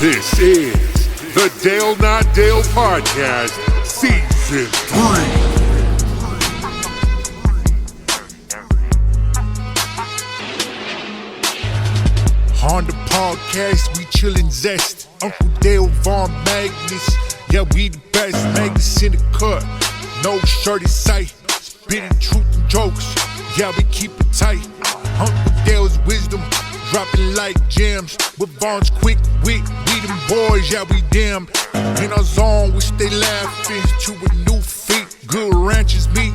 This is the Dale Not Dale Podcast, Season 3. On the podcast, we chillin' zest. Uncle Dale Von Magnus, yeah, we the best. Magnus in the cut, no shirt in sight. Spitting truth and jokes, yeah, we keep it tight. Uncle Dale's wisdom, dropping like gems. With Von's quick wit, we them boys, yeah, we damn. In our zone, we stay laughing to a new feat. Good ranches meet,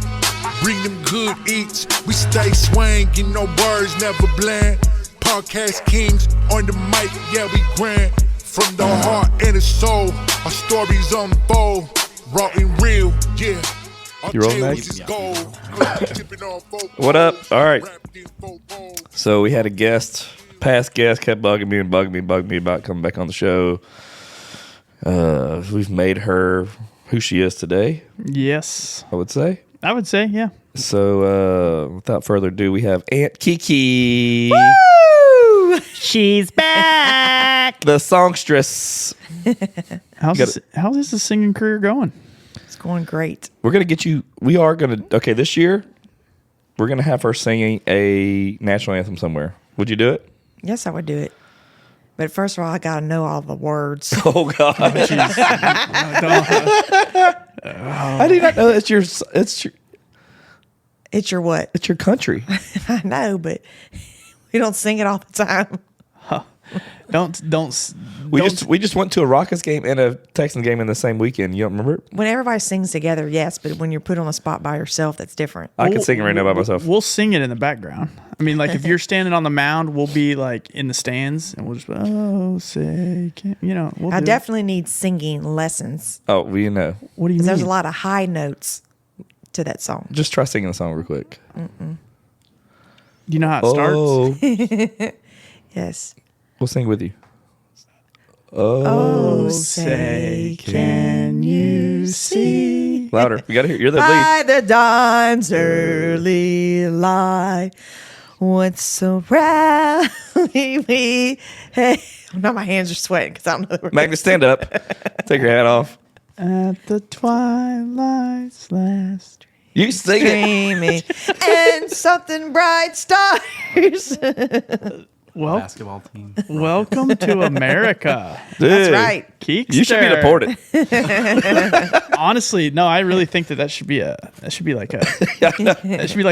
bring them good eats. We stay swangin', no words, never bland. Podcast kings on the mic, yeah, we grand. From the heart and the soul, our stories unfold. Raw and real, yeah. You rolling, Mac? What up? All right. So we had a guest, past guest, kept bugging me about coming back on the show. We've made her who she is today. Yes. I would say, yeah. So without further ado, we have Aunt KiKi. Woo! She's back. The songstress. How's this the singing career going? It's going great. We're going to get you, this year, we're going to have her singing a national anthem somewhere. Would you do it? Yes, I would do it. But first of all, I got to know all the words. Oh, God. I do not know it's your It's your what? It's your country. I know, but we don't sing it all the time. We just went to a Rockets game and a Texans game in the same weekend. You don't remember it? When everybody sings together, yes, but when you're put on the spot by yourself, that's different. I can sing it right now by myself. We'll sing it in the background. I mean, like if you're standing on the mound, we'll be like in the stands and we'll just I definitely need singing lessons. Oh, well, you know. What do you mean? There's a lot of high notes to that song. Just try singing the song real quick. You know how it starts? Yes. We'll sing with you. Oh, say, can you see? Louder. We got to hear. You're the By lead. the dawn's early light, what so proudly we... Hey, now my hands are sweating because I don't know the words. Magnus, stand up. Take your hat off. At the twilight's last You sing it. Dreaming and something bright stars. Basketball team. Welcome to America. Dude, That's right. Keekster. You should be deported. Honestly, no, I really think that should be like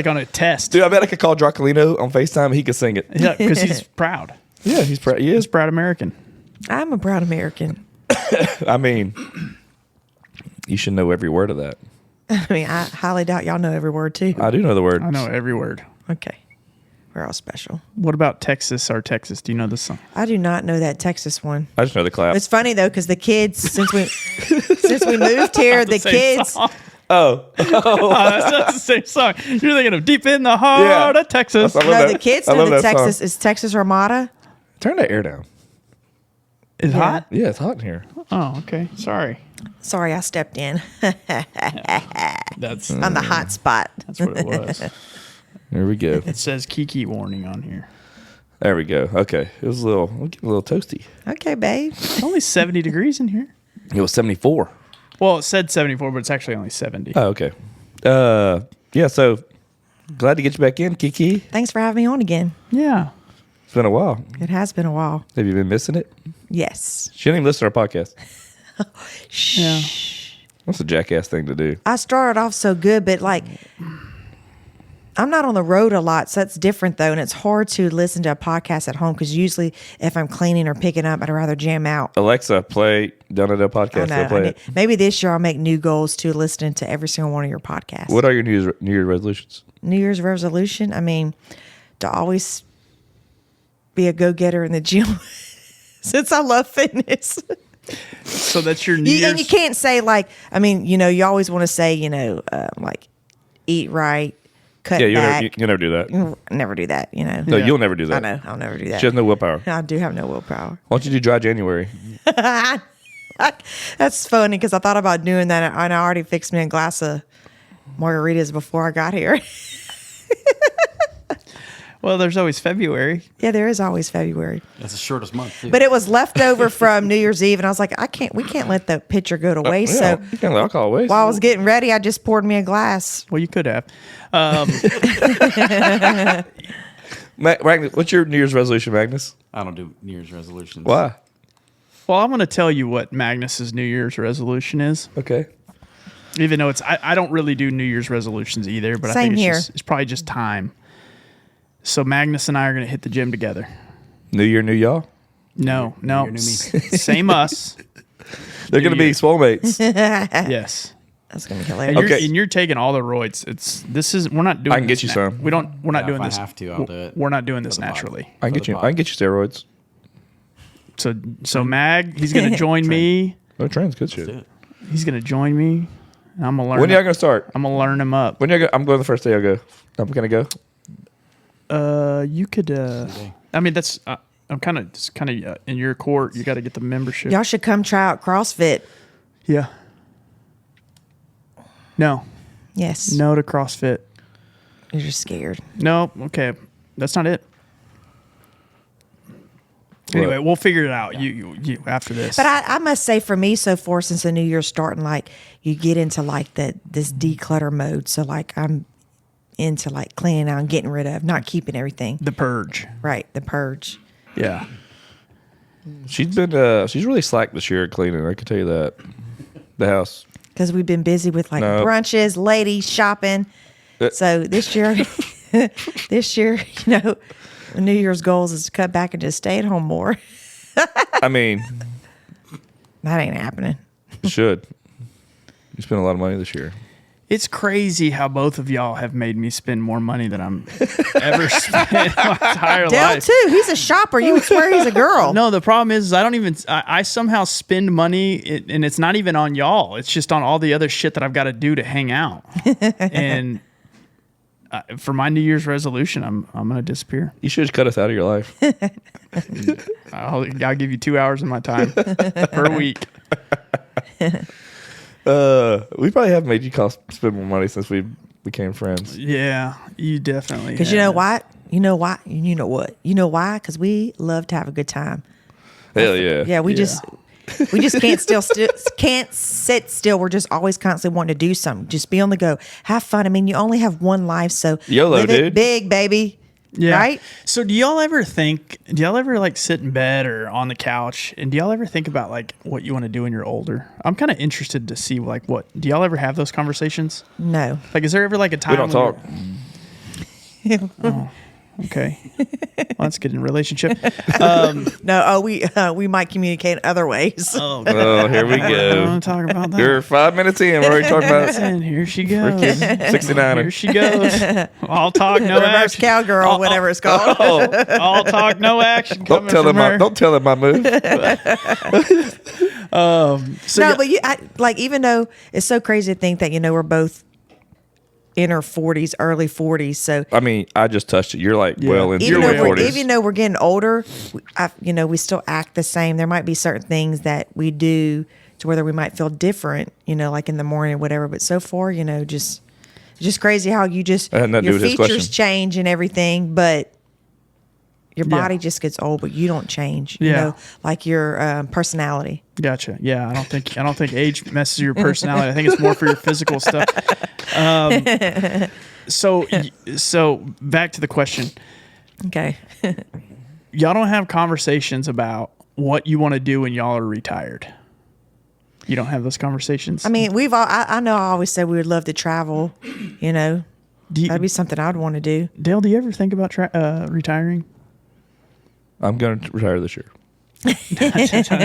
on a test. Dude, I bet I could call Dracolino on FaceTime and he could sing it. Yeah, because he's proud. Yeah, he's proud. He is. He's a proud American. I'm a proud American. I mean, you should know every word of that. I mean, I highly doubt y'all know every word, too. I do know the word. I know every word. Okay. We're all special. What about Texas, our Texas? Do you know this song? I do not know that Texas one. I just know the clap. It's funny, though, because the kids, since we moved here, the kids... Oh, that's not the same song. You're thinking of Deep in the Heart of Texas. I love No, that. the kids I know love the that song. Texas is Texas Armada. Turn that air down. Is it hot? Yeah, it's hot in here. Oh, okay. Sorry. Sorry, I stepped in. That's on the hot spot. that's what it was. There we go. It says KiKi warning on here. There we go. Okay. It was we'll get a little toasty. Okay, babe. It's only 70 degrees in here. It was 74. Well, it said 74, but it's actually only 70. Oh, okay. Yeah, so glad to get you back in, KiKi. Thanks for having me on again. Yeah. It's been a while. It has been a while. Have you been missing it? Yes. She didn't even listen to our podcast. Shh. Yeah. That's a jackass thing to do. I started off so good, but like, I'm not on the road a lot, so that's different though, and it's hard to listen to a podcast at home because usually if I'm cleaning or picking up, I'd rather jam out. Alexa, play Donut Podcast. I know, Play it. maybe this year I'll make new goals to listening to every single one of your podcasts. What are your New Year's resolutions? New Year's resolution? I mean, to always be a go-getter in the gym since I love fitness. So that's your New Year's. And you can't say like, I mean, you always want to say, like eat right, cut back. You'll never do that. Never do that, No, Yeah. you'll never do that. I know, I'll never do that. She has no willpower. I do have no willpower. Why don't you do dry January? That's funny because I thought about doing that and I already fixed me a glass of margaritas before I got here. Well, there's always February. Yeah, there is always February. That's the shortest month, too. But it was left over from New Year's Eve, and I was like, we can't let the pitcher go to waste. Yeah, So you can't let alcohol waste. while I was getting ready, I just poured me a glass. Well, you could have. Magnus, what's your New Year's resolution, Magnus? I don't do New Year's resolutions. Why? Well, I'm going to tell you what Magnus's New Year's resolution is. Okay. Even though I don't really do New Year's resolutions either, but I Same think here. it's probably just time. So Magnus and I are going to hit the gym together. New year, new y'all? No, New year, new me. same us. They're going to be year. soulmates. Yes. That's gonna be And hilarious. you're, Okay. and you're taking all the roids. We're not doing. I can this get you some. We're not Yeah, doing if this. I have to, I'll do it. We're not doing this For the pod. naturally. I can get you steroids. So Mag, he's going to join me. No trends, good Let's do shit. it. He's going to join me. And I'm gonna learn. When y'all going to start? I'm gonna learn him up. When y'all go? I'm going the first day I'll go. I'm going to go. You could. I mean, that's. I'm kind of in your court. You got to get the membership. Y'all should come try out CrossFit. Yeah. No. Yes. No to CrossFit. You're just scared. No. Okay. That's not it. Anyway, we'll figure it out. You after this. But I must say, for me, so far since the new year's starting, like you get into like this declutter mode. So like I'm into like cleaning out and getting rid of, not keeping everything. The purge. Right, the purge. Yeah. She's really slack this year at cleaning. I can tell you that. The house. Because we've been busy with like No. brunches, ladies, shopping. So this year, the New Year's goals is to cut back and just stay at home more. I mean, That ain't happening. it should. You spent a lot of money this year. It's crazy how both of y'all have made me spend more money than I'm ever spent in my entire Dale life. too. He's a shopper. You would swear he's a girl. No, the problem is I somehow spend money and it's not even on y'all. It's just on all the other shit that I've got to do to hang out. And for my New Year's resolution, I'm going to disappear. You should just cut us out of your life. I'll give you 2 hours of my time per week. We probably have made you spend more money since we became friends. Yeah, you definitely. Because you know what? You know why? You know what? You know why? Because we love to have a good time. Hell yeah. Yeah, we just can't sit still. We're just always constantly wanting to do something. Just be on the go. Have fun. I mean, you only have one life, so YOLO, live it dude. big, baby. Yeah. Right? So do y'all ever like sit in bed or on the couch and do y'all ever think about like what you want to do when you're older? I'm kind of interested to see like do y'all ever have those conversations? No. Like, is there ever like a time We don't talk. Oh, okay. Well, let's get in a relationship. No. Oh, we might communicate other ways. Oh, Oh, here we I don't go. want to talk about that. You're 5 minutes in. We're already talking about And here she goes. 69. Here she goes. All talk, no Reverse action. cowgirl, whatever it's called. Oh, All talk, no action. don't coming tell from them her. don't tell them my move. So No, yeah, but like even though it's so crazy to think that we're both in our 40s, early 40s. So I mean, I just touched it. You're like well into even your though, late 40s. even though we're getting older, we still act the same. There might be certain things that we do to whether we might feel different, like in the morning or whatever. But so far, just crazy how you just That had nothing to your do with his features question. change and everything, but your Yeah. body just gets old, but you don't change. Yeah. Like your personality. gotcha. Yeah, I don't think age messes your personality. I think it's more for your physical stuff. So back to the question. Okay. Y'all don't have conversations about what you want to do when y'all are retired. You don't have those conversations. I mean, I know I always said we would love to travel. do you, That'd be something I'd want to do. Dale, do you ever think about retiring? I'm going to retire this year. No,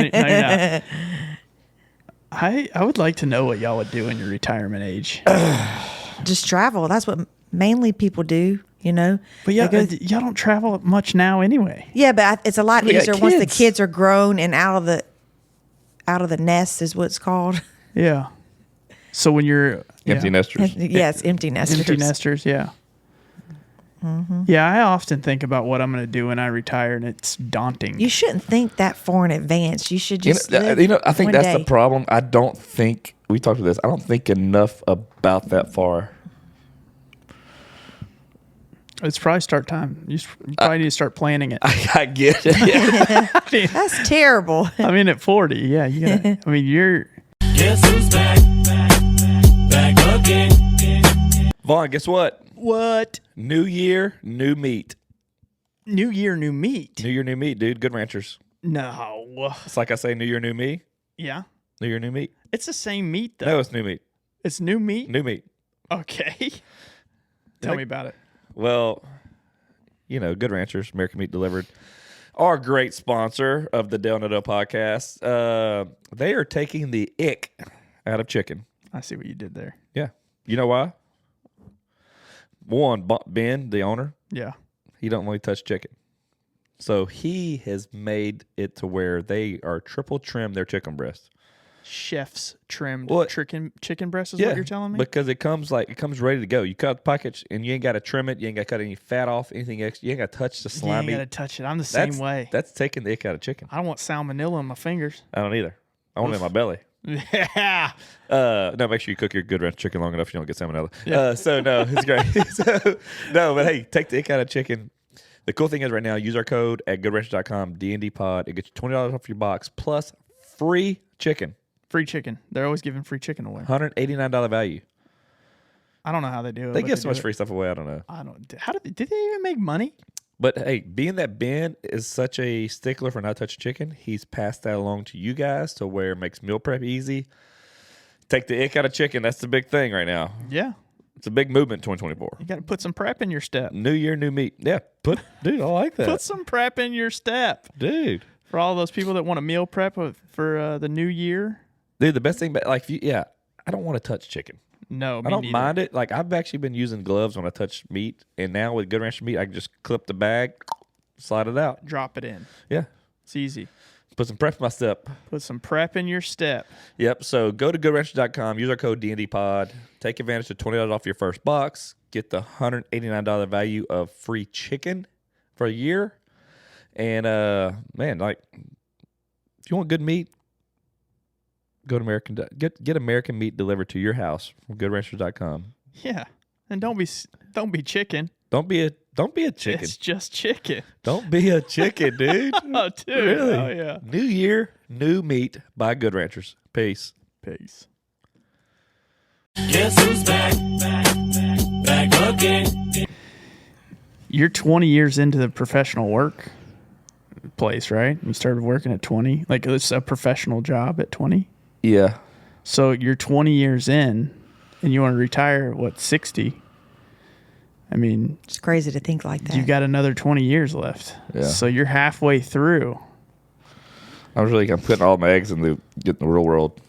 you're not. I would like to know what y'all would do in your retirement age. Just travel. That's what mainly people do, But yeah, They go- y'all don't travel much now anyway. Yeah, but it's a lot We got easier once the kids. kids are grown and out of the nest is what it's called. Yeah. So when you're Empty nesters. Yes, empty nesters. empty nesters, yeah. Yeah, I often think about what I'm going to do when I retire, and it's daunting. You shouldn't think that far in advance. You should just live I think one that's day. the problem. I don't think we talked about this. I don't think enough about that far. It's probably start time. You probably need to start planning it. I get it. Yeah. That's terrible. I mean, at 40, yeah, you gotta, I mean, you're. Guess who's back? Back again. Vaughn, guess what? What? New year, new meat. New year, new meat. New year, new meat, dude. Good Ranchers. No. It's like I say, new year, new me. Yeah. New year, new meat. It's the same meat, though. No, it's new meat. It's new meat? New meat. Okay. Tell me about it. Well, Good Ranchers, American Meat Delivered, our great sponsor of the Del Nutto podcast. They are taking the ick out of chicken. I see what you did there. Yeah. You know why? One, Ben, the owner, Yeah. he don't really touch chicken. So he has made it to where they are triple trim their chicken breast. Chef's trimmed What? chicken breast is what you're telling me? Because it comes ready to go. You cut the package and you ain't got to trim it. You ain't got to cut any fat off, anything extra. You ain't got to touch the You slimy. ain't got to touch it. I'm the same way. That's taking the ick out of chicken. I don't want salmonella on my fingers. I don't either. I want it in my belly. Yeah. No, make sure you cook your Good Ranch chicken long enough you don't get salmonella. Yeah. No, it's great. But hey, take the ick out of chicken. The cool thing is right now, use our code at goodranch.com, DNDpod. It gets you $20 off your box plus free chicken. Free chicken. They're always giving free chicken away. $189 value. I don't know how they do it. They but give so much do it. free stuff away. I don't know. I don't. How did they even make money? But hey, being that Ben is such a stickler for not touching chicken, he's passed that along to you guys to where it makes meal prep easy. Take the ick out of chicken. That's the big thing right now. Yeah. It's a big movement in 2024. You got to put some prep in your step. New year, new meat. Yeah, dude, I like that. Put some prep in your step. Dude. For all those people that want to meal prep for the new year. Dude, the best thing, I don't want to touch chicken. No, I don't mind it. Like, I've actually been using gloves when I touch meat, and now with Good Ranch meat, I can just clip the bag, slide it out. Drop it in. Yeah. It's easy. Put some prep in my step. Put some prep in your step. Yep. So go to goodranch.com, use our code DNDpod, take advantage of $20 off your first box, get the $189 value of free chicken for a year. And, man, like, if you want good meat, go to get American meat delivered to your house from goodranchers.com. Yeah. And don't be chicken. Don't be a chicken. It's just chicken. Don't be a chicken, dude. Oh, dude. Really? Oh, yeah. New year, new meat by Good Ranchers. Peace. Peace. Guess who's back? Back again. You're 20 years into the professional work place, right? You started working at 20. Like, it's a professional job at 20. Yeah. So you're 20 years in, and you want to retire, 60? I mean, It's crazy to think like that. you got another 20 years left. Yeah. So you're halfway through. I'm putting all my eggs in the real world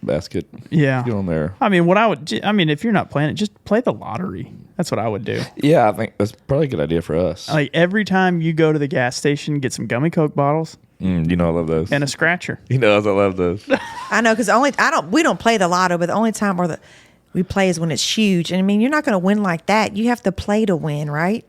basket. Yeah. Get on there. I mean, if you're not playing it, just play the lottery. That's what I would do. Yeah, I think that's probably a good idea for us. Like, every time you go to the gas station, get some gummy Coke bottles I love those. and a scratcher. I love those. I know, because we don't play the lotto, but the only time we play is when it's huge. And I mean, you're not going to win like that. You have to play to win, right?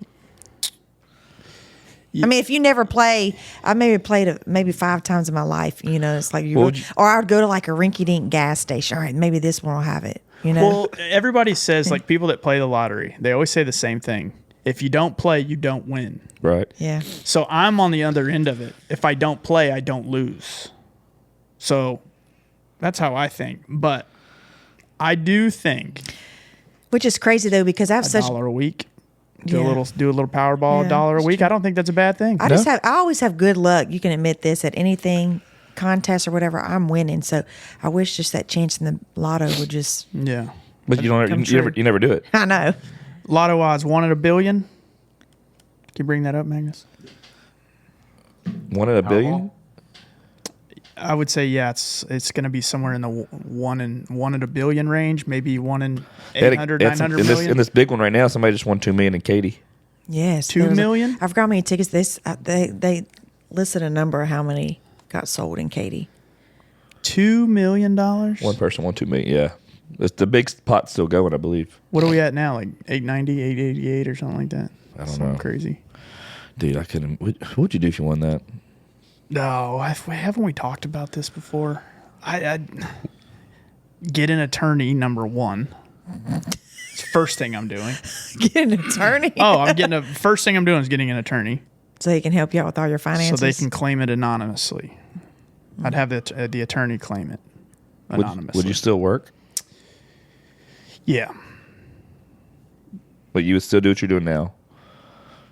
I mean, if you never play, I maybe played it maybe 5 times in my life. It's like or I would go to like a rinky-dink gas station. All right, maybe this one will have it. Well, everybody says, like, people that play the lottery, they always say the same thing. If you don't play, you don't win. Right. Yeah. So I'm on the other end of it. If I don't play, I don't lose. So that's how I think. But I do think Which is crazy though, because I have such $1 a week. Do a Yeah. little Powerball, Yeah, $1 a that's week. I don't think that's a bad thing. I always have good luck. You can admit this at anything, contest or whatever. I'm winning. So I wish just that chance in the lotto would just. Yeah. But you come true. never do it. I know. Lotto odds, 1 in a billion. Can you bring that up, Magnus? 1 in a billion? I would say, yeah, it's going to be somewhere in the 1 in a billion range, maybe 1 in 800, 900 million. In this big one right now, somebody just won $2 million in Katy. Yes. 2 million? I forgot how many tickets. They listed a number of how many got sold in Katy. $2 million? One person won $2 million. Yeah, the big pot's still going, I believe. What are we at now? Like 890, 888 or something like that? I don't Something know. crazy. Dude, I couldn't. What would you do if you won that? No, haven't we talked about this before? I'd get an attorney, number one. first thing I'm doing. Get an attorney. Oh, first thing I'm doing is getting an attorney So he can help you out with all your so finances. they can claim it anonymously. I'd have the attorney claim it anonymously. Would you still work? Yeah. But you would still do what you're doing now?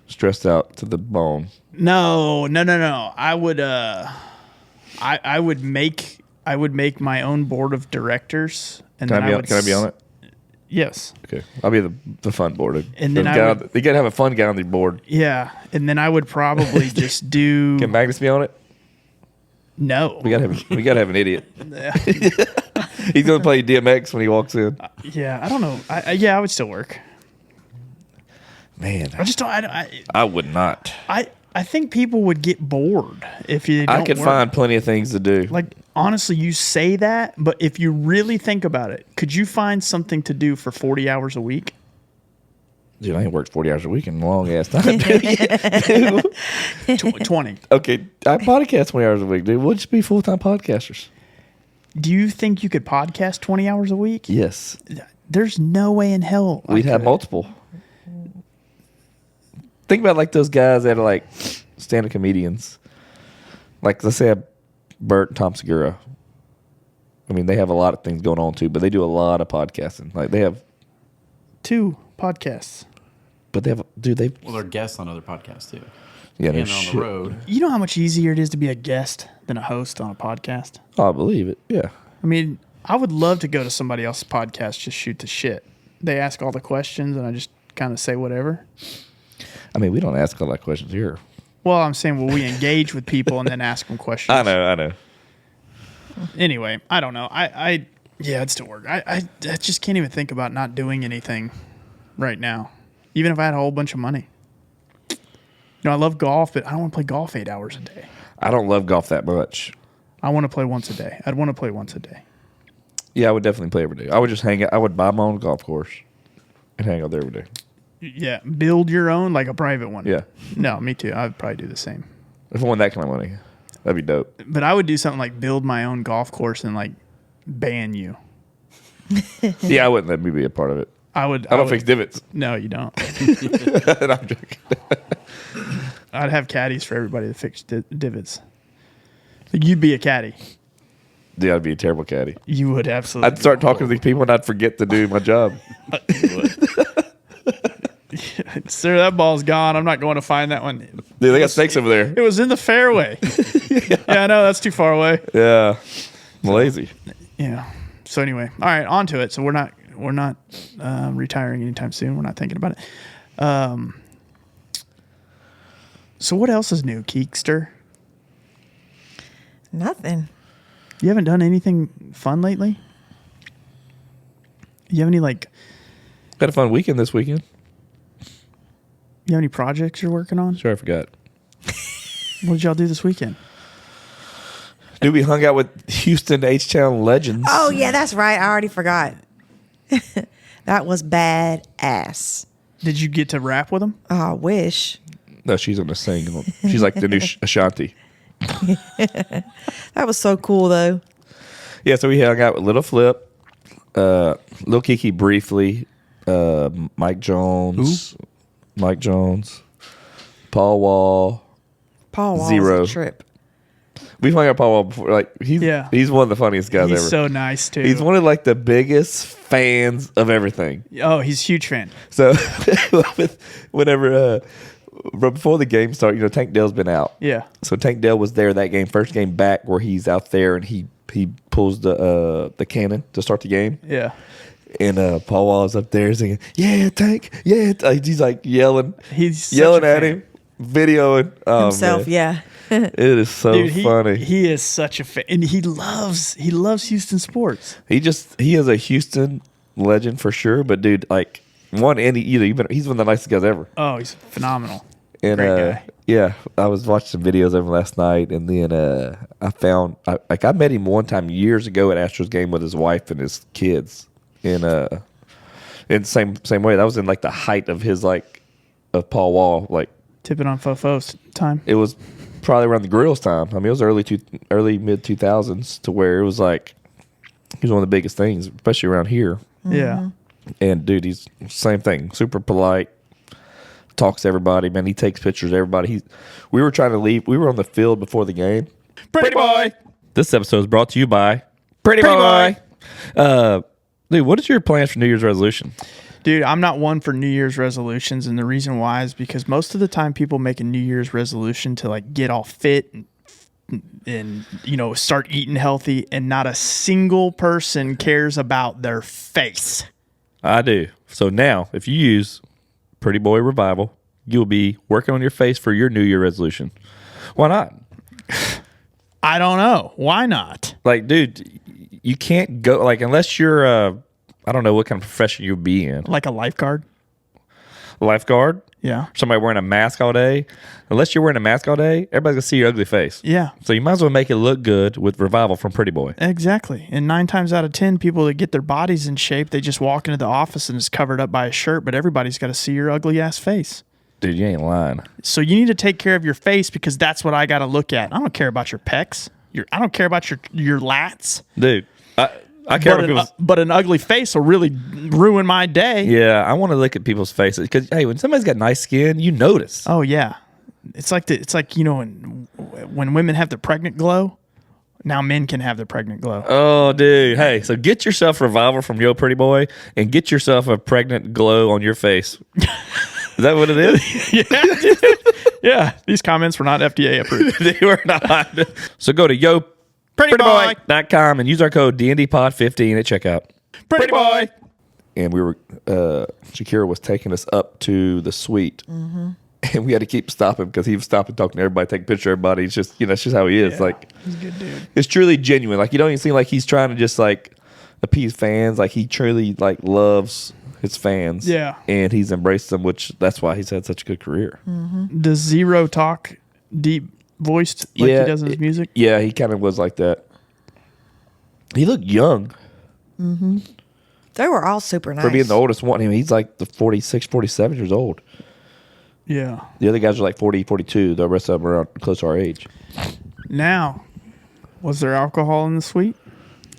Stressed out to the bone. No. I would I would make my own board of directors, and Can then I be on it? Yes. Okay, I'll be the fun board. And then you gotta have a fun guy on the board. Yeah, and then I would probably just do. Can Magnus be on it? No. We gotta have an idiot. He's gonna play DMX when he walks in. Yeah, I don't know. I would still work. Man, I just don't. I would not. I think people would get bored if you don't I could work. find plenty of things to do. Like, honestly, you say that, but if you really think about it, could you find something to do for 40 hours a week? Dude, I ain't worked 40 hours a week in a long ass time. 20. Okay, I podcast 20 hours a week, dude. We'll just be full-time podcasters. Do you think you could podcast 20 hours a week? Yes. There's no way in hell. I We'd have could. multiple. Think about like those guys that are like stand-up comedians. Like, let's say Bert and Tom Segura. I mean, they have a lot of things going on too, but they do a lot of podcasting. Like, they have 2 podcasts. But they have, dude, Well, they're guests on other podcasts too. yeah, no And they're on shit. the road. You know how much easier it is to be a guest than a host on a podcast? Oh, I believe it. Yeah. I mean, I would love to go to somebody else's podcast, just shoot the shit. They ask all the questions, and I just kind of say whatever. I mean, we don't ask all that questions here. Well, I'm saying, will we engage with people and then ask them questions? I know. Anyway, I don't know. Yeah, it'd still work. I just can't even think about not doing anything right now, even if I had a whole bunch of money. You know, I love golf, but I don't want to play golf 8 hours a day. I don't love golf that much. I want to play once a day. I'd want to play once a day. Yeah, I would definitely play every day. I would just hang out. I would buy my own golf course and hang out there every day. Yeah, build your own, like a private one. Yeah. No, me too. I'd probably do the same. If I won that kind of money, that'd be dope. But I would do something like build my own golf course and like ban you. Yeah, I wouldn't let me be a part of it. I would. I don't fix divots. No, you don't. I'm joking. I'd have caddies for everybody to fix divots. Like, you'd be a caddy. Dude, I'd be a terrible caddy. You would absolutely. I'd start talking to these people and I'd forget to do my job. Sir, that ball's gone. I'm not going to find that one. Dude, they got snakes over there. It was in the fairway. Yeah, I know. That's too far away. Yeah. I'm lazy. Yeah. So anyway, all right, on to it. So we're not retiring anytime soon. We're not thinking about it. So what else is new, Keekster? Nothing. You haven't done anything fun lately? You have any Got a fun weekend this weekend. You have any projects you're working on? Sure, I forgot. What did y'all do this weekend? Dude, we hung out with Houston H-Town legends. Oh, yeah, that's right. I already forgot. That was badass. Did you get to rap with them? Oh, I wish. No, she's on the sing. She's like the new Ashanti. That was so cool, though. Yeah, so we hung out with Little Flip, Lil KiKi briefly, Mike Jones, Paul Wall. Paul Wall's Zero. a trip. We've hung out with Paul Wall before. Like he's one of the funniest guys He's ever. so nice too. He's one of like the biggest fans of everything. Oh, he's a huge fan. So whenever but before the game started, Tank Dell's been out. Yeah. So Tank Dell was there that game, first game back, where he's out there and he pulls the cannon to start the game. Yeah. And Paul Wall is up there singing, "Yeah, Tank, yeah." He's like yelling, He's yelling such a at fan. him, videoing Himself, man. yeah. It is so Dude, funny. He is such a fan, and he loves Houston sports. He is a Houston legend for sure. But dude, like he's one of the nicest guys ever. Oh, he's phenomenal. And Great guy. yeah, I was watching some videos of him last night, and then I found I met him one time years ago at Astros game with his wife and his kids. In the same way, that was in like the height of his of Paul Wall. Like Tipping on Fofos time. it was probably around the Grills time. I mean, it was early mid 2000s to where it was like he was one of the biggest things, especially around here. Yeah. And dude, he's same thing. Super polite. Talks to everybody. Man, he takes pictures of everybody. We were trying to leave. We were on the field before the game. Pretty boy. This episode is brought to you by Pretty boy. Dude, what is your plans for New Year's resolution? Dude, I'm not one for New Year's resolutions, and the reason why is because most of the time people make a New Year's resolution to like get all fit and start eating healthy, and not a single person cares about their face. I do. So now, if you use Pretty Boy Revival, you'll be working on your face for your New Year resolution. Why not? I don't know. Why not? Like, dude, you can't go, like, unless you're, I don't know what kind of profession you'll be in. Like a lifeguard? Lifeguard? Yeah. Somebody wearing a mask all day. Unless you're wearing a mask all day, everybody's going to see your ugly face. Yeah. So you might as well make it look good with Revival from Pretty Boy. Exactly. And 9 times out of 10, people that get their bodies in shape, they just walk into the office and it's covered up by a shirt, but everybody's got to see your ugly ass face. Dude, you ain't lying. So you need to take care of your face because that's what I got to look at. I don't care about your pecs. I don't care about your lats. Dude, I care about people's... But an ugly face will really ruin my day. Yeah, I want to look at people's faces because, hey, when somebody's got nice skin, you notice. Oh yeah, it's like when women have the pregnant glow, now men can have the pregnant glow. Oh, dude. Hey, so get yourself Revival from Yo Pretty Boy and get yourself a pregnant glow on your face. Is that what it is? Yeah. Yeah. These comments were not FDA approved. They were not. So go to YoPrettyBoy.com and use our code DNDPod15 at checkout. Pretty boy. And we were, Shakira was taking us up to the suite. Mm-hmm. And we had to keep stopping because he was stopping, talking to everybody, taking pictures of everybody. It's just, it's just how he is. Yeah, like, he's a good dude. It's truly genuine. Like, you don't even seem like he's trying to just like appease fans. Like, he truly like loves his fans. Yeah. And he's embraced them, which that's why he's had such a good career. Mm-hmm. Does Zero talk deep voiced like he does in his music? Yeah, he kind of was like that. He looked young. Mm-hmm. They were all super nice. For being the oldest one. I mean, he's like the 46, 47 years old. Yeah. The other guys are like 40, 42. The rest of them are around close to our age. Now, was there alcohol in the suite?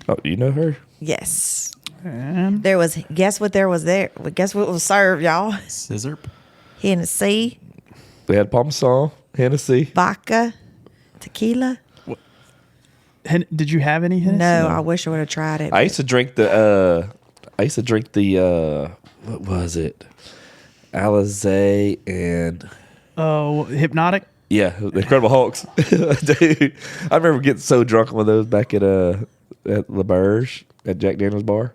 Oh, you know her? Yes. And There was, guess what there was there? Guess what was served, y'all? Scissor. Hennessy, They had Parmesan, Hennessy. vodka, tequila. did you have any Hennessy? No, I wish I would have tried it. I used to drink the what was it? Alizé and Oh, Hypnotic? yeah, the Incredible Hulks. Dude, I remember getting so drunk on one of those back at La Berge at Jack Daniel's bar.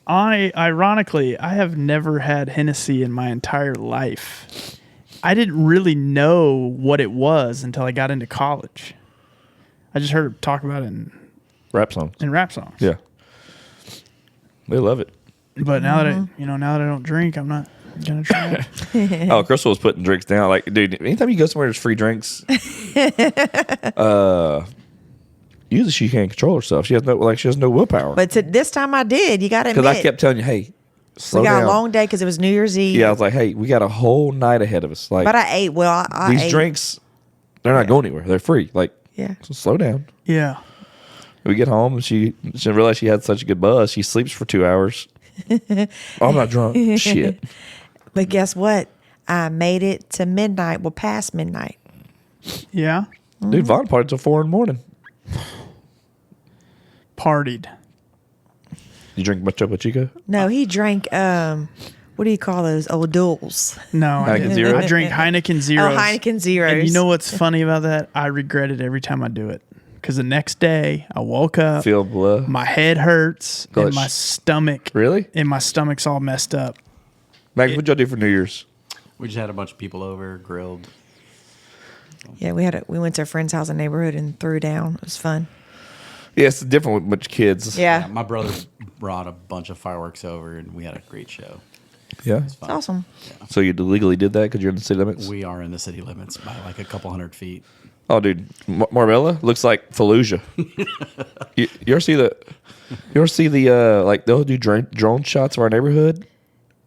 Ironically, I have never had Hennessy in my entire life. I didn't really know what it was until I got into college. I just heard talk about it in Rap songs. rap songs. Yeah. They love it. But now that I don't drink, I'm not gonna try it. Oh, Crystal was putting drinks down. Like, dude, anytime you go somewhere there's free drinks, usually she can't control herself. She has no willpower. But this time I did. You got to admit. Because I kept telling you, hey, slow we got down. a long day because it was New Year's Eve. Yeah, I was like, hey, we got a whole night ahead of us. Like, But I ate. Well, I these ate. drinks, they're not going anywhere. They're free. Like, Yeah. so slow down. Yeah. We get home and she realized she had such a good buzz. She sleeps for 2 hours. Oh, I'm not drunk. Shit. But guess what? I made it to midnight. Well, past midnight. Yeah. Dude, Vaughn partied till 4 a.m. Partied. You drink much Topo Chico? No, he drank. What do you call those? Old duels. No, I Heineken didn't. Zero? I drink Heineken Zeros. Oh, Heineken Zeros. And you know what's funny about that? I regret it every time I do it. Because the next day, I woke up, Feel blood. my head hurts, Gosh. and my stomach. Really? And my stomach's all messed up. Mac, what'd y'all do for New Year's? We just had a bunch of people over, grilled. Yeah, we went to a friend's house in the neighborhood and threw down. It was fun. Yeah, it's different with much kids. Yeah. My brother brought a bunch of fireworks over, and we had a great show. Yeah. It's awesome. So you legally did that because you're in the city limits? We are in the city limits by like a couple hundred feet. Oh, dude, Marbella looks like Fallujah. you ever see the like they'll do drone shots of our neighborhood,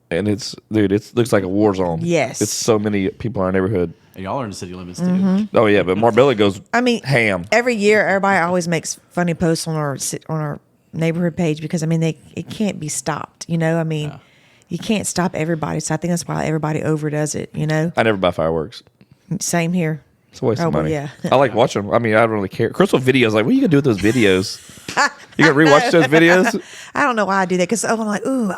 and it looks like a war zone. Yes. It's so many people in our neighborhood. And y'all are in the city limits too. Oh yeah, but Marbella goes. I mean, ham. Every year, everybody always makes funny posts on our neighborhood page because I mean it can't be stopped. You know, I mean, you can't stop everybody. So I think that's why everybody overdoes it. You know, I never buy fireworks. same here. It's a waste of well, money. yeah. I like watching them. I mean, I don't really care. Crystal videos, like, what are you gonna do with those videos? You gonna rewatch those videos? I don't know why I do that because I'm like, ooh,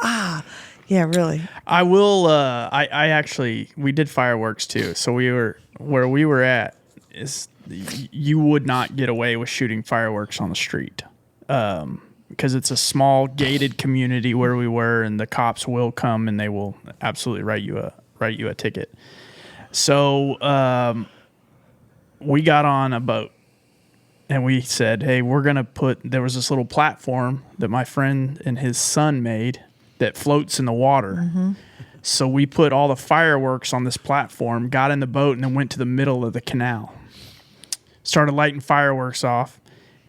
yeah, really. I will. I actually we did fireworks too. So where we were at is you would not get away with shooting fireworks on the street because it's a small gated community where we were, and the cops will come and they will absolutely write you a ticket. So we got on a boat. And we said, hey, we're going to there was this little platform that my friend and his son made that floats in the water. Mm-hmm. So we put all the fireworks on this platform, got in the boat, and then went to the middle of the canal. Started lighting fireworks off.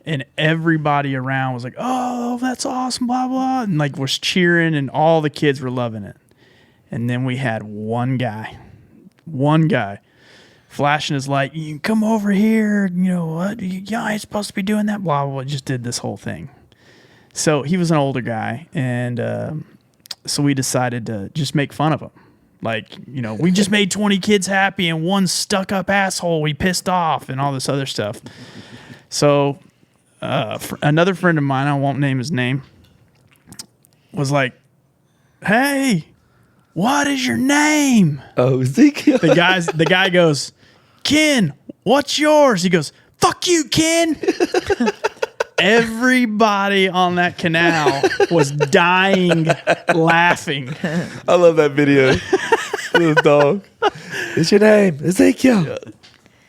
And everybody around was like, oh, that's awesome, blah, blah. And like was cheering, and all the kids were loving it. And then we had one guy flashing his light, you can come over here, you know what, you ain't supposed to be doing that, blah, blah, blah, just did this whole thing. So he was an older guy, and so we decided to just make fun of him. Like, you know, we just made 20 kids happy, and one stuck-up asshole we pissed off, and all this other stuff. So another friend of mine, I won't name his name, was like, hey, what is your name? Oh, Ezekiel. The guy goes, Ken, what's yours? He goes, fuck you, Ken. Everybody on that canal was dying laughing. I love that video. Little dog. What's your name? Ezekiel.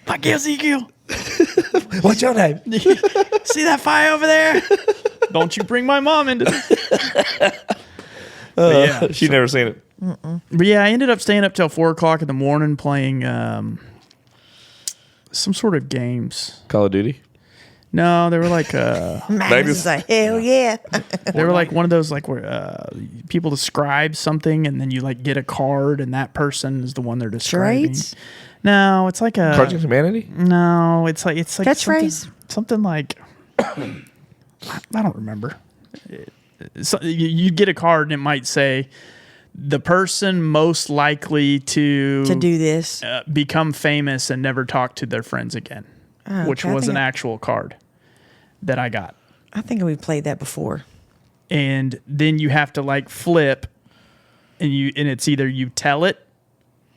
Fuck you, Ezekiel. What's your name? See that fire over there? Don't you bring my mom into this. Yeah, she never seen it. But yeah, I ended up staying up till 4 o'clock in the morning playing some sort of games. Call of Duty. No, they were like Magnus is like, hell yeah. they were like one of those like where people describe something and then you like get a card and that person is the one they're describing. Charades? No, it's like a Cards Against Humanity. No, it's like Catchphrase? something like I don't remember. So you get a card and it might say the person most likely to do this. become famous and never talk to their friends again, Oh, which okay. was an actual card that I got. I think we've played that before. And then you have to like flip and it's either you tell it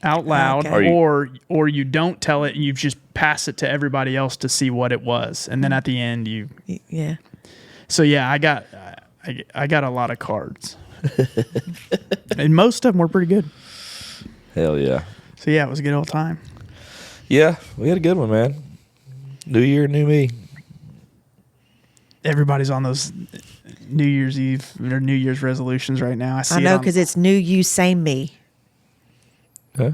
out loud Okay. or you don't tell it and you just pass it to everybody else to see what it was. And then at the end Yeah. So yeah, I got a lot of cards. And most of them were pretty good. Hell yeah. So yeah, it was a good old time. Yeah, we had a good one, man. New year, new me. Everybody's on those New Year's Eve or New Year's resolutions right now. I know because it's new you, same me. Huh?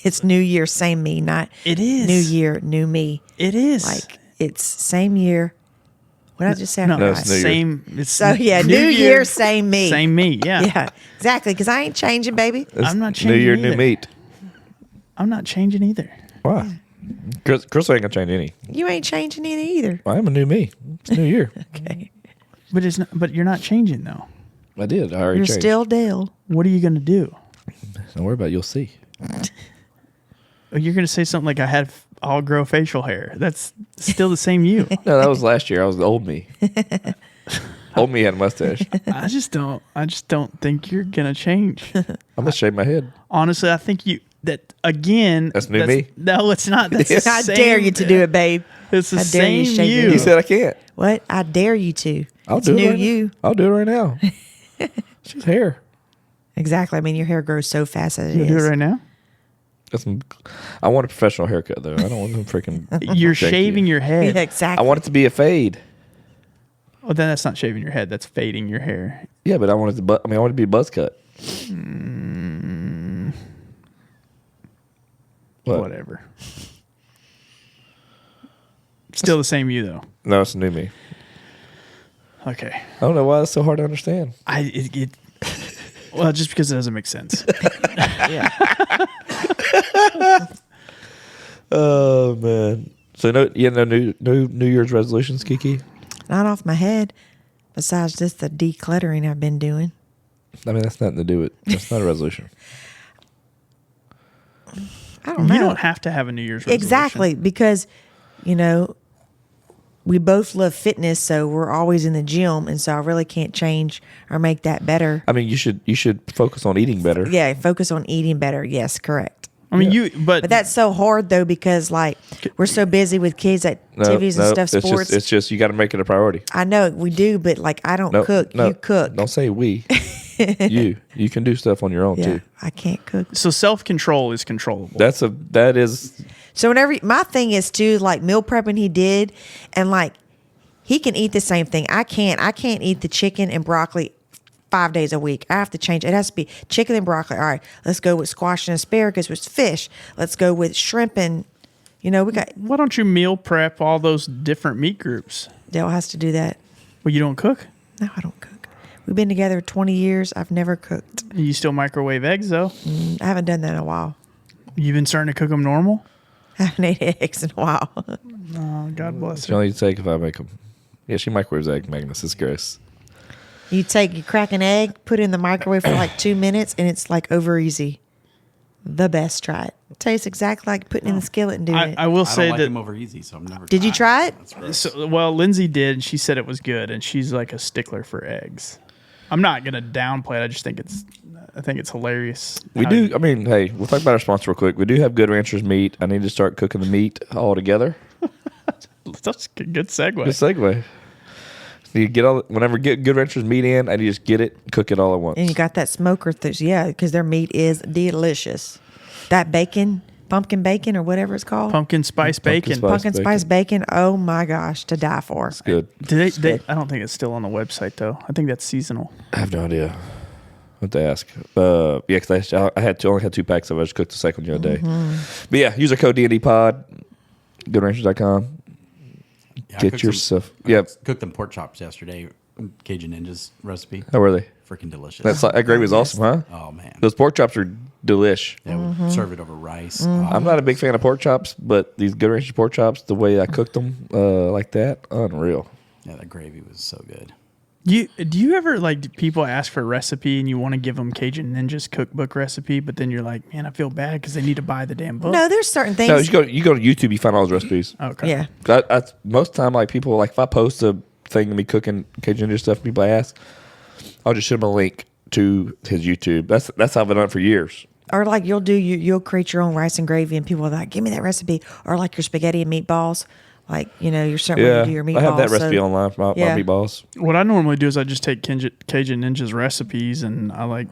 It's new year, same me, not It is. new year, new me. It is. Like it's same year. What did I just say? I no, forgot. it's New Year. same. It's So yeah, new year, same me. Same me. Yeah. Yeah, exactly. Because I ain't changing, baby. I'm not changing New year, either. new meat. I'm not changing either. Why? Chris ain't gonna change any. You ain't changing it either. I am a new me. It's new year. Okay. But it's not. But you're not changing though. I did. I already You're changed. still Dale. What are you gonna do? Don't worry about it. You'll see. Oh, you're gonna say something like I'll grow facial hair. That's still the same you. No, that was last year. I was the old me. Old me had a mustache. I just don't think you're gonna change. I'm gonna shave my head. Honestly, I think again. That's new me? No, it's not. That's the I same, dare you to do it, babe. It's the I dare you same to shave your you. He said I can't. What? I dare you to. I'll It's do it. new Right you. Now. I'll do it right now. It's just hair. Exactly. I mean, your hair grows so fast as it You is. do it right now. I want a professional haircut though. I don't want them freaking. You're Thank shaving you. your head. Yeah, I exactly. want it to be a fade. Well, then that's not shaving your head. That's fading your hair. Yeah, but I want it to. I want it to be a buzz cut. What? Whatever. Still the same you though. No, it's new me. Okay. I don't know why it's so hard to understand. Well, just because it doesn't make sense. Yeah. Oh man. So no, no New Year's resolutions, KiKi. Not off my head. Besides just the decluttering I've been doing. I mean, that's nothing to do with. That's not a resolution. I don't know. You don't have to have a New Year's resolution. Exactly, because, you know, we both love fitness, so we're always in the gym, and so I really can't change or make that better. I mean, you should focus on eating better. Yeah, focus on eating better. Yes, correct. I mean, but that's so hard though, because like we're so busy with kids activities and stuff, sports. It's just you got to make it a priority. I know we do, but like I don't cook. You cook. Don't say we. You can do stuff on your own too. I can't cook. so self-control is controllable. That is. So whenever my thing is too, like meal prepping he did, and like he can eat the same thing. I can't eat the chicken and broccoli 5 days a week. I have to change. It has to be chicken and broccoli. All right, let's go with squash and asparagus with fish. Let's go with shrimp and, we got. Why don't you meal prep all those different meat groups? Dale has to do that. Well, you don't cook. No, I don't cook. We've been together 20 years. I've never cooked. You still microwave eggs though. I haven't done that in a while. You've been starting to cook them normal. I haven't ate eggs in a while. Oh, God bless She her. only take if I make them. Yeah, she microwaves egg, Magnus. It's gross. You crack an egg, put it in the microwave for like 2 minutes, and it's like over easy. The best. Try it. Tastes exactly like putting it in the skillet and doing it. I will I say don't like that. them over easy, so I'm never. Did you try it? That's right. So, well, Lindsay did. And she said it was good, and she's like a stickler for eggs. I'm not gonna downplay it. I just think it's hilarious. We how do. you- I mean, hey, we'll talk about our sponsor real quick. We do have Good Ranchers meat. I need to start cooking the meat all together. That's a good segue. Good segue. You get whenever get Good Ranchers meat in, I just get it, cook it all at once. And you got that smoker. Because their meat is delicious. That bacon, pumpkin bacon or whatever it's called. Pumpkin spice bacon. spice. Pumpkin spice bacon. Oh my gosh, to die for. Good. Do they, I don't think it's still on the website though. I think that's seasonal. I have no idea what to ask. Yeah, because I only had 2 packs of it. I just cooked the second the other day. But yeah, use our code DNDpod, goodranchers.com. Yeah, I Get cooked your some- stuff. I Yep. cooked them pork chops yesterday. Cajun Ninja's recipe. How were they? Freaking delicious. That gravy was awesome, huh? Oh man. Those pork chops are delish. Yeah, we'll serve it over rice. I'm not a big fan of pork chops, but these Good Ranchers pork chops, the way I cooked them like that, unreal. Yeah, that gravy was so good. Do you ever do people ask for a recipe and you want to give them Cajun Ninja's cookbook recipe, but then you're like, man, I feel bad because they need to buy the damn book. No, there's certain things. No, you go to YouTube, you find all those recipes. Okay. Yeah. Most of the time, people if I post a thing of me cooking Cajun Ninja stuff, people ask, I'll just shoot them a link to his YouTube. That's how I've done it for years. Or like you'll create your own rice and gravy, and people are like, give me that recipe. Or like your spaghetti and meatballs. Like, you're certain way Yeah, to do your meatballs. I have that recipe so- online for my Yeah. meatballs. What I normally do is I just take Cajun Ninja's recipes and I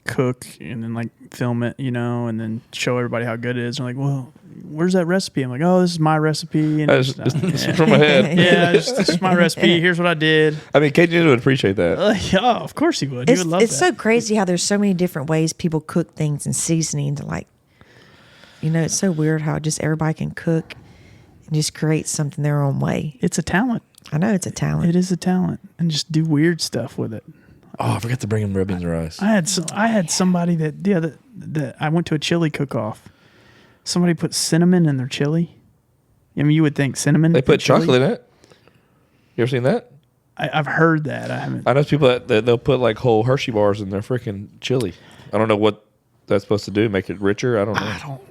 cook and then film it, and then show everybody how good it is. And like, well, where's that recipe? I'm like, oh, this is my recipe. And It's from my head. yeah, this is my recipe. Here's what I did. I mean, Cajun Ninja would appreciate that. Yeah, of course he would. He would love It's that. so crazy how there's so many different ways people cook things and seasonings. It's so weird how just everybody can cook and just create something their own way. It's a talent. I know it's a talent. It is a talent, and just do weird stuff with it. Oh, I forgot to bring him red beans and rice. I had somebody that I went to a chili cook-off. Somebody put cinnamon in their chili. I mean, you would think cinnamon. They in put chili. chocolate in it. You ever seen that? I've heard that. I haven't. I know people that they'll put whole Hershey bars in their freaking chili. I don't know what that's supposed to do. Make it richer. I don't know.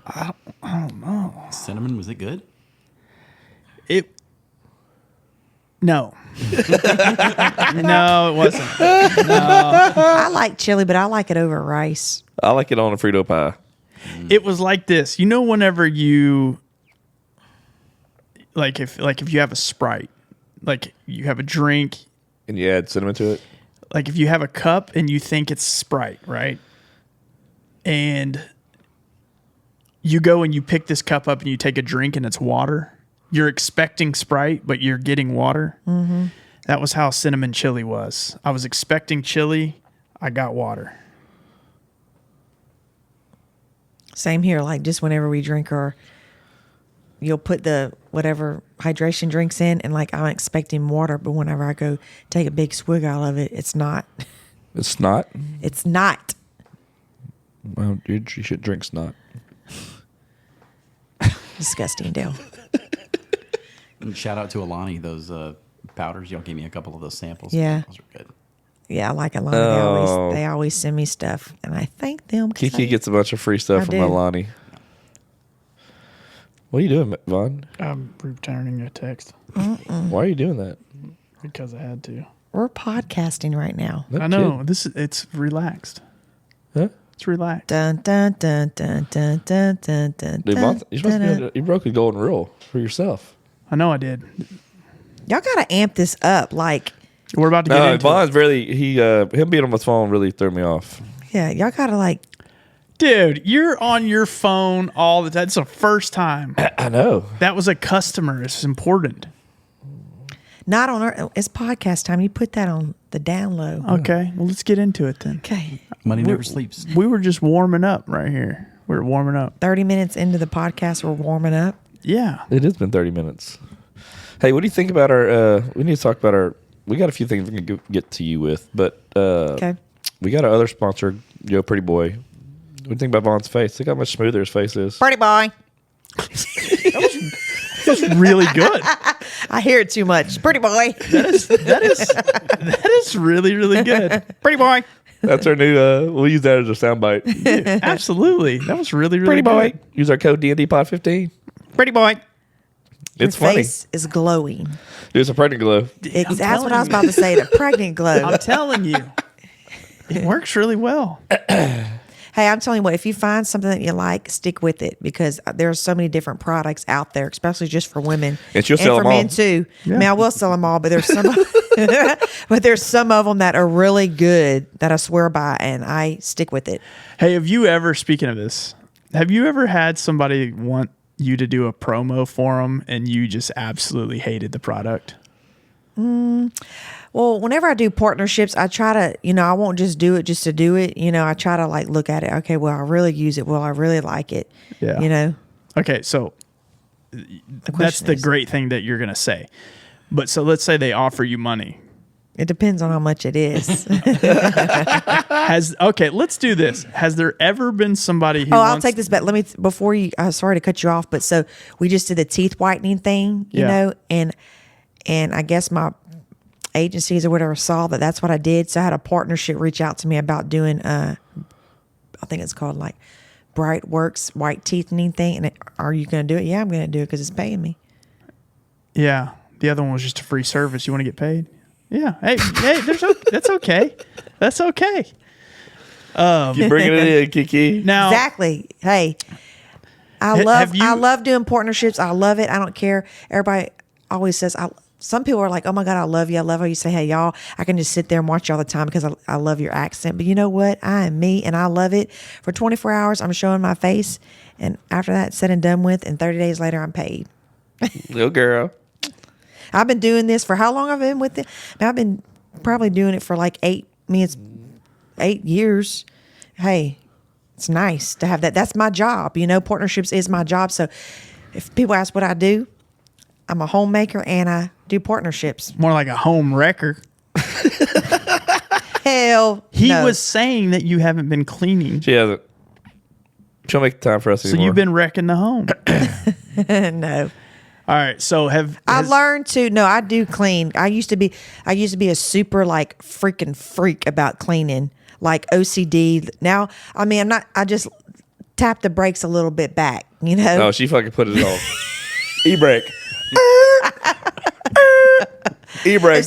I don't know. Cinnamon, was it good? No. No, it wasn't. I like chili, but I like it over rice. I like it on a Frito pie. It was like this. Whenever you if you have a Sprite, you have a drink, And you add cinnamon to it. if you have a cup and you think it's Sprite, right? And you go and you pick this cup up and you take a drink and it's water. You're expecting Sprite, but you're getting water. Mm-hmm. That was how cinnamon chili was. I was expecting chili. I got water. Same here. Just whenever we drink, or you'll put the whatever hydration drinks in, and I'm expecting water, but whenever I go take a big swig out of it, it's not. It's snot. It's not. Well, you should drink snot. Disgusting, Dale. And shout out to Alani. Those powders. Y'all gave me a couple of those samples. Yeah. Those are good. Yeah, I like Alani. Oh. They always send me stuff, and I thank them. 'cause KiKi gets a bunch of free stuff I from do. Alani. What are you doing, Vaughn? I'm returning a text Why are you doing that? because I had to. We're podcasting right now. No I know kid. it's relaxed. Huh? It's relaxed. Dun dun dun dun dun dun dun dun. Dude, Vaughn, you're supposed to dun, be able to, you broke a golden rule for yourself. I know I did. Y'all gotta amp this up. Like, We're about to get No, into Vaughn's really him being on the phone really threw me off. yeah, y'all gotta like. Dude, you're on your phone all the time. It's the first time. I know. That was a customer. It's important. Not on our. It's podcast time. You put that on the down low. Okay, well, let's get into it then. Okay. Money never sleeps. We were just warming up right here. We were warming up. 30 minutes into the podcast, we're warming up. Yeah. It has been 30 minutes. Hey, what do you think about our? We need to talk about our. We got a few things we can get to you with, but Okay. we got our other sponsor, Yo Pretty Boy. What do you think about Vaughn's face? Look how much smoother his face is. Pretty boy. That's really good. I hear it too much. Pretty boy. That is really, really good. Pretty boy. That's our new. We'll use that as a soundbite. Absolutely. That was really, really Pretty boy. good. Use our code DNDPod15. Pretty boy. It's Your funny. face is glowing. Dude, it's a pregnant glow. That's what I was about to say. The pregnant glow. I'm telling you. It works really well. Hey, I'm telling you what, if you find something that you like, stick with it because there are so many different products out there, especially just for women. And she'll sell for them all. men too. Yeah. I mean, I will sell them all, but there's some but there's some of them that are really good that I swear by and I stick with it. Hey, have you ever, speaking of this, have you ever had somebody want you to do a promo for them and you just absolutely hated the product? Well, whenever I do partnerships, I try to, I won't just do it just to do it. I try to like look at it. Okay, well, I really use it. Well, I really like it. Yeah. Okay, so that's question the is- great thing that you're going to say. But so let's say they offer you money. It depends on how much it is. Okay, let's do this. Has there ever been somebody who I'll wants, take this back. Let me before you. Sorry to cut you off, but so we just did the teeth whitening thing, Yeah. and I guess my agencies or whatever saw that that's what I did. So I had a partnership reach out to me about doing. I think it's called like Bright Works white teething thing. And are you going to do it? Yeah, I'm going to do it because it's paying me. Yeah, the other one was just a free service. You want to get paid? Yeah. Hey, that's okay. That's okay. Keep bringing it in, KiKi. Now, Exactly. Hey, have you- I love doing partnerships. I love it. I don't care. Everybody always says some people are like, oh my God, I love you. I love how you say, hey, y'all, I can just sit there and watch you all the time because I love your accent. But you know what? I am me and I love it. For 24 hours, I'm showing my face. And after that, said and done with, and 30 days later, I'm paid. Little girl. I've been doing this for how long I've been with it? I've been probably doing it for like 8 years. Hey, it's nice to have that. That's my job. Partnerships is my job. So if people ask what I do, I'm a homemaker and I do partnerships. more like a home wrecker. Hell, He no. was saying that you haven't been cleaning. She hasn't. She'll make the time for us So anymore. you've been wrecking the home. no. All right. So I learned to. No, I do clean. I used to be a super like freaking freak about cleaning, like OCD. Now, I mean, I'm not. I just tap the brakes a little bit back. Oh, she fucking put it on. E-brake. E-brake. If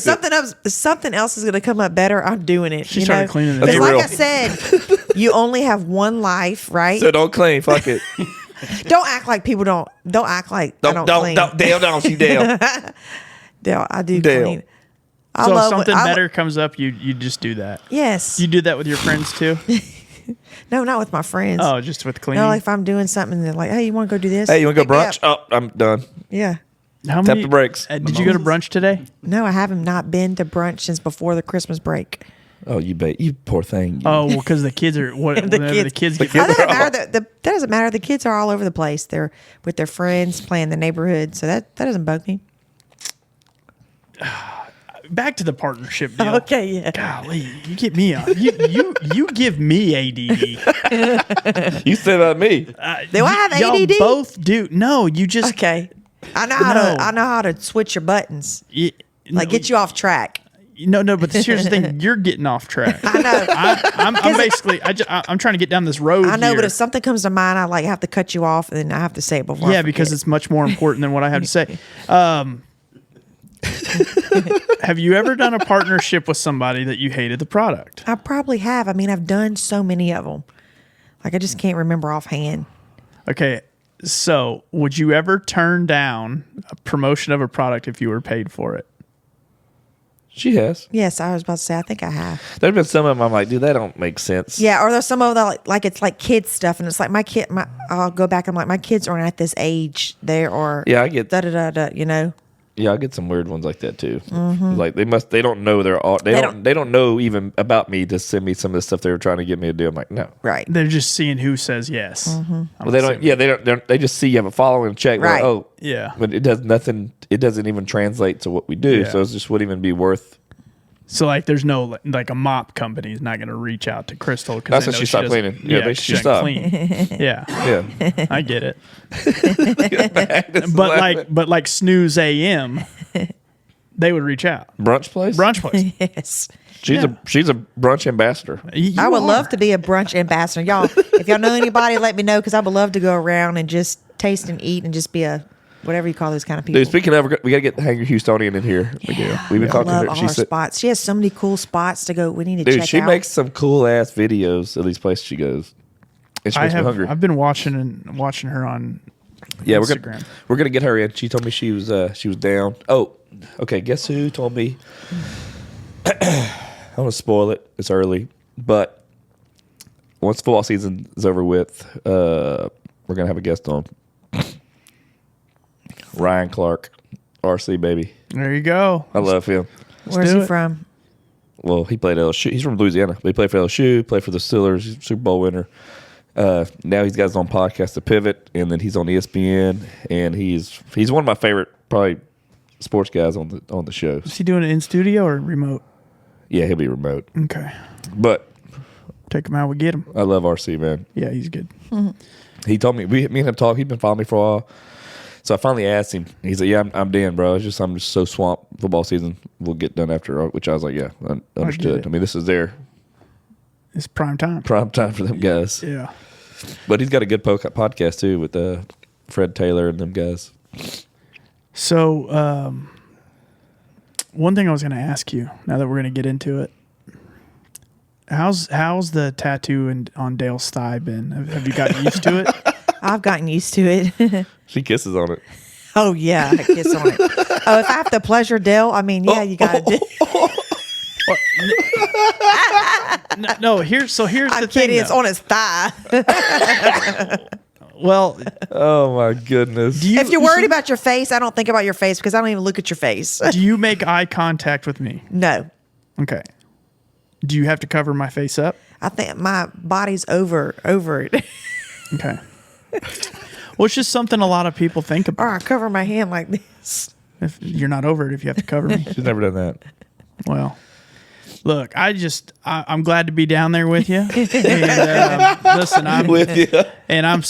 something else is going to come up better, I'm doing it. She started cleaning the Because That's like real. I said, you only have one life, right? So don't clean. Fuck it. Don't act like people don't act like I don't clean. Dale, don't she Dale. Dale, I do Dale. clean. I So if love something I lo- better comes up, you just do that. Yes. You do that with your friends too? No, not with my friends. Oh, just with cleaning. No, like if I'm doing something, they're like, "Hey, you want to go do this? Hey, you want to Pick go me brunch? up." Oh, I'm done. Yeah. How Tap the brakes. Did you go to brunch today? No, I haven't not been to brunch since before the Christmas break. Oh, you poor thing. Oh, well, because the kids are whenever the kids get kids- That doesn't matter. That doesn't matter. The kids are all over the place. They're with their friends, playing the neighborhood. So that doesn't bug me. back to the partnership deal. Okay, yeah. Golly, you get me on. You give me ADD. You said about me. Do I have Y'all ADD? both do. No, you just Okay. I know No. how to switch your buttons. Like get you off track. No, but here's the thing: you're getting off track. I know. I'm basically, I'm trying to get down this road. I know, here. but if something comes to mind, I like have to cut you off, and then I have to say it before. Yeah, because it's much more important than what I have to say. Have you ever done a partnership with somebody that you hated the product? I probably have. I mean, I've done so many of them. Like I just can't remember offhand. Okay, so would you ever turn down a promotion of a product if you were paid for it? She has. Yes, I was about to say. I think I have. There's been some of them I'm like, dude, that don't make sense. Yeah, or there's some of them like it's like kids stuff, and it's like I'll go back. I'm like, my kids aren't at this age there, or Yeah, I get. da da da da. You know. Yeah, I get some weird ones like that too. Like they don't know they don't know even about me to send me some of the stuff they were trying to get me to do. I'm like, no. Right. They're just seeing who says yes. Well, they don't. Yeah, they just see you have a following check. Right. Like, oh, Yeah. but it does nothing. It doesn't even translate to what we do. Yeah. So it just wouldn't even be worth. So like, there's no like a mop company is not going to reach out to Crystal because That's when she stopped cleaning. Yeah, Yeah, she doesn't stopped. clean. Yeah, Yeah. I get it. But like Snooze AM, they would reach out. Brunch place. Brunch place. Yes. She's a brunch ambassador. You I would are. love to be a brunch ambassador, y'all. If y'all know anybody, let me know because I would love to go around and just taste and eat and just be a whatever you call those kind of people. Dude, speaking of, we got to get the Hangry Houstonian in here. We do. We've been I talking love to her. all She her said, spots. She has so many cool spots to go. We need to dude, check she out. makes some cool ass videos of these places she goes. And she makes me hungry. I've been watching her on Instagram. We're gonna get her in. She told me she was down. Oh, okay. Guess who told me? I don't want to spoil it. It's early, but once football season is over with, we're gonna have a guest on. Ryan Clark, RC baby. There you go. I love him. Where's do he it. from? Well, he played LSU. He's from Louisiana. But he played for LSU, played for the Steelers, he's a Super Bowl winner. Now he's got his own podcast, The Pivot, and then he's on ESPN, and he's one of my favorite probably sports guys on the show. Is he doing it in studio or remote? Yeah, he'll be remote, Okay. but Take him out. We get him. I love RC, man. Yeah, he's good. He told me me and him talk. He'd been following me for a while, so I finally asked him. He's like, "Yeah, I'm Dan, bro. I'm just so swamped. Football season will get done after." Which I was like, "Yeah, I understood. it. I mean, this is their It's prime time. prime time for them guys." Yeah. But he's got a good podcast too with Fred Taylor and them guys. So, one thing I was going to ask you, now that we're going to get into it, how's the tattoo on Dale's thigh been? Have you gotten used to it? I've gotten used to it. She kisses on it. Oh yeah, I kiss on it. Oh, if I have to pleasure Dale, I mean, yeah, you gotta do. No, here's the I'm thing. kidding. It's though. on his thigh. Well, Oh my goodness! If you're worried about your face, I don't think about your face because I don't even look at your face. do you make eye contact with me? No, Okay. Do you have to cover my face up? I think my body's over it. Okay. Well, it's just something a lot of people think about. Or I cover my hand like this. If you're not over it, if you have to cover me. She's never done that. Well, look, I'm glad to be down there with you. And listen, I'm With you, I'm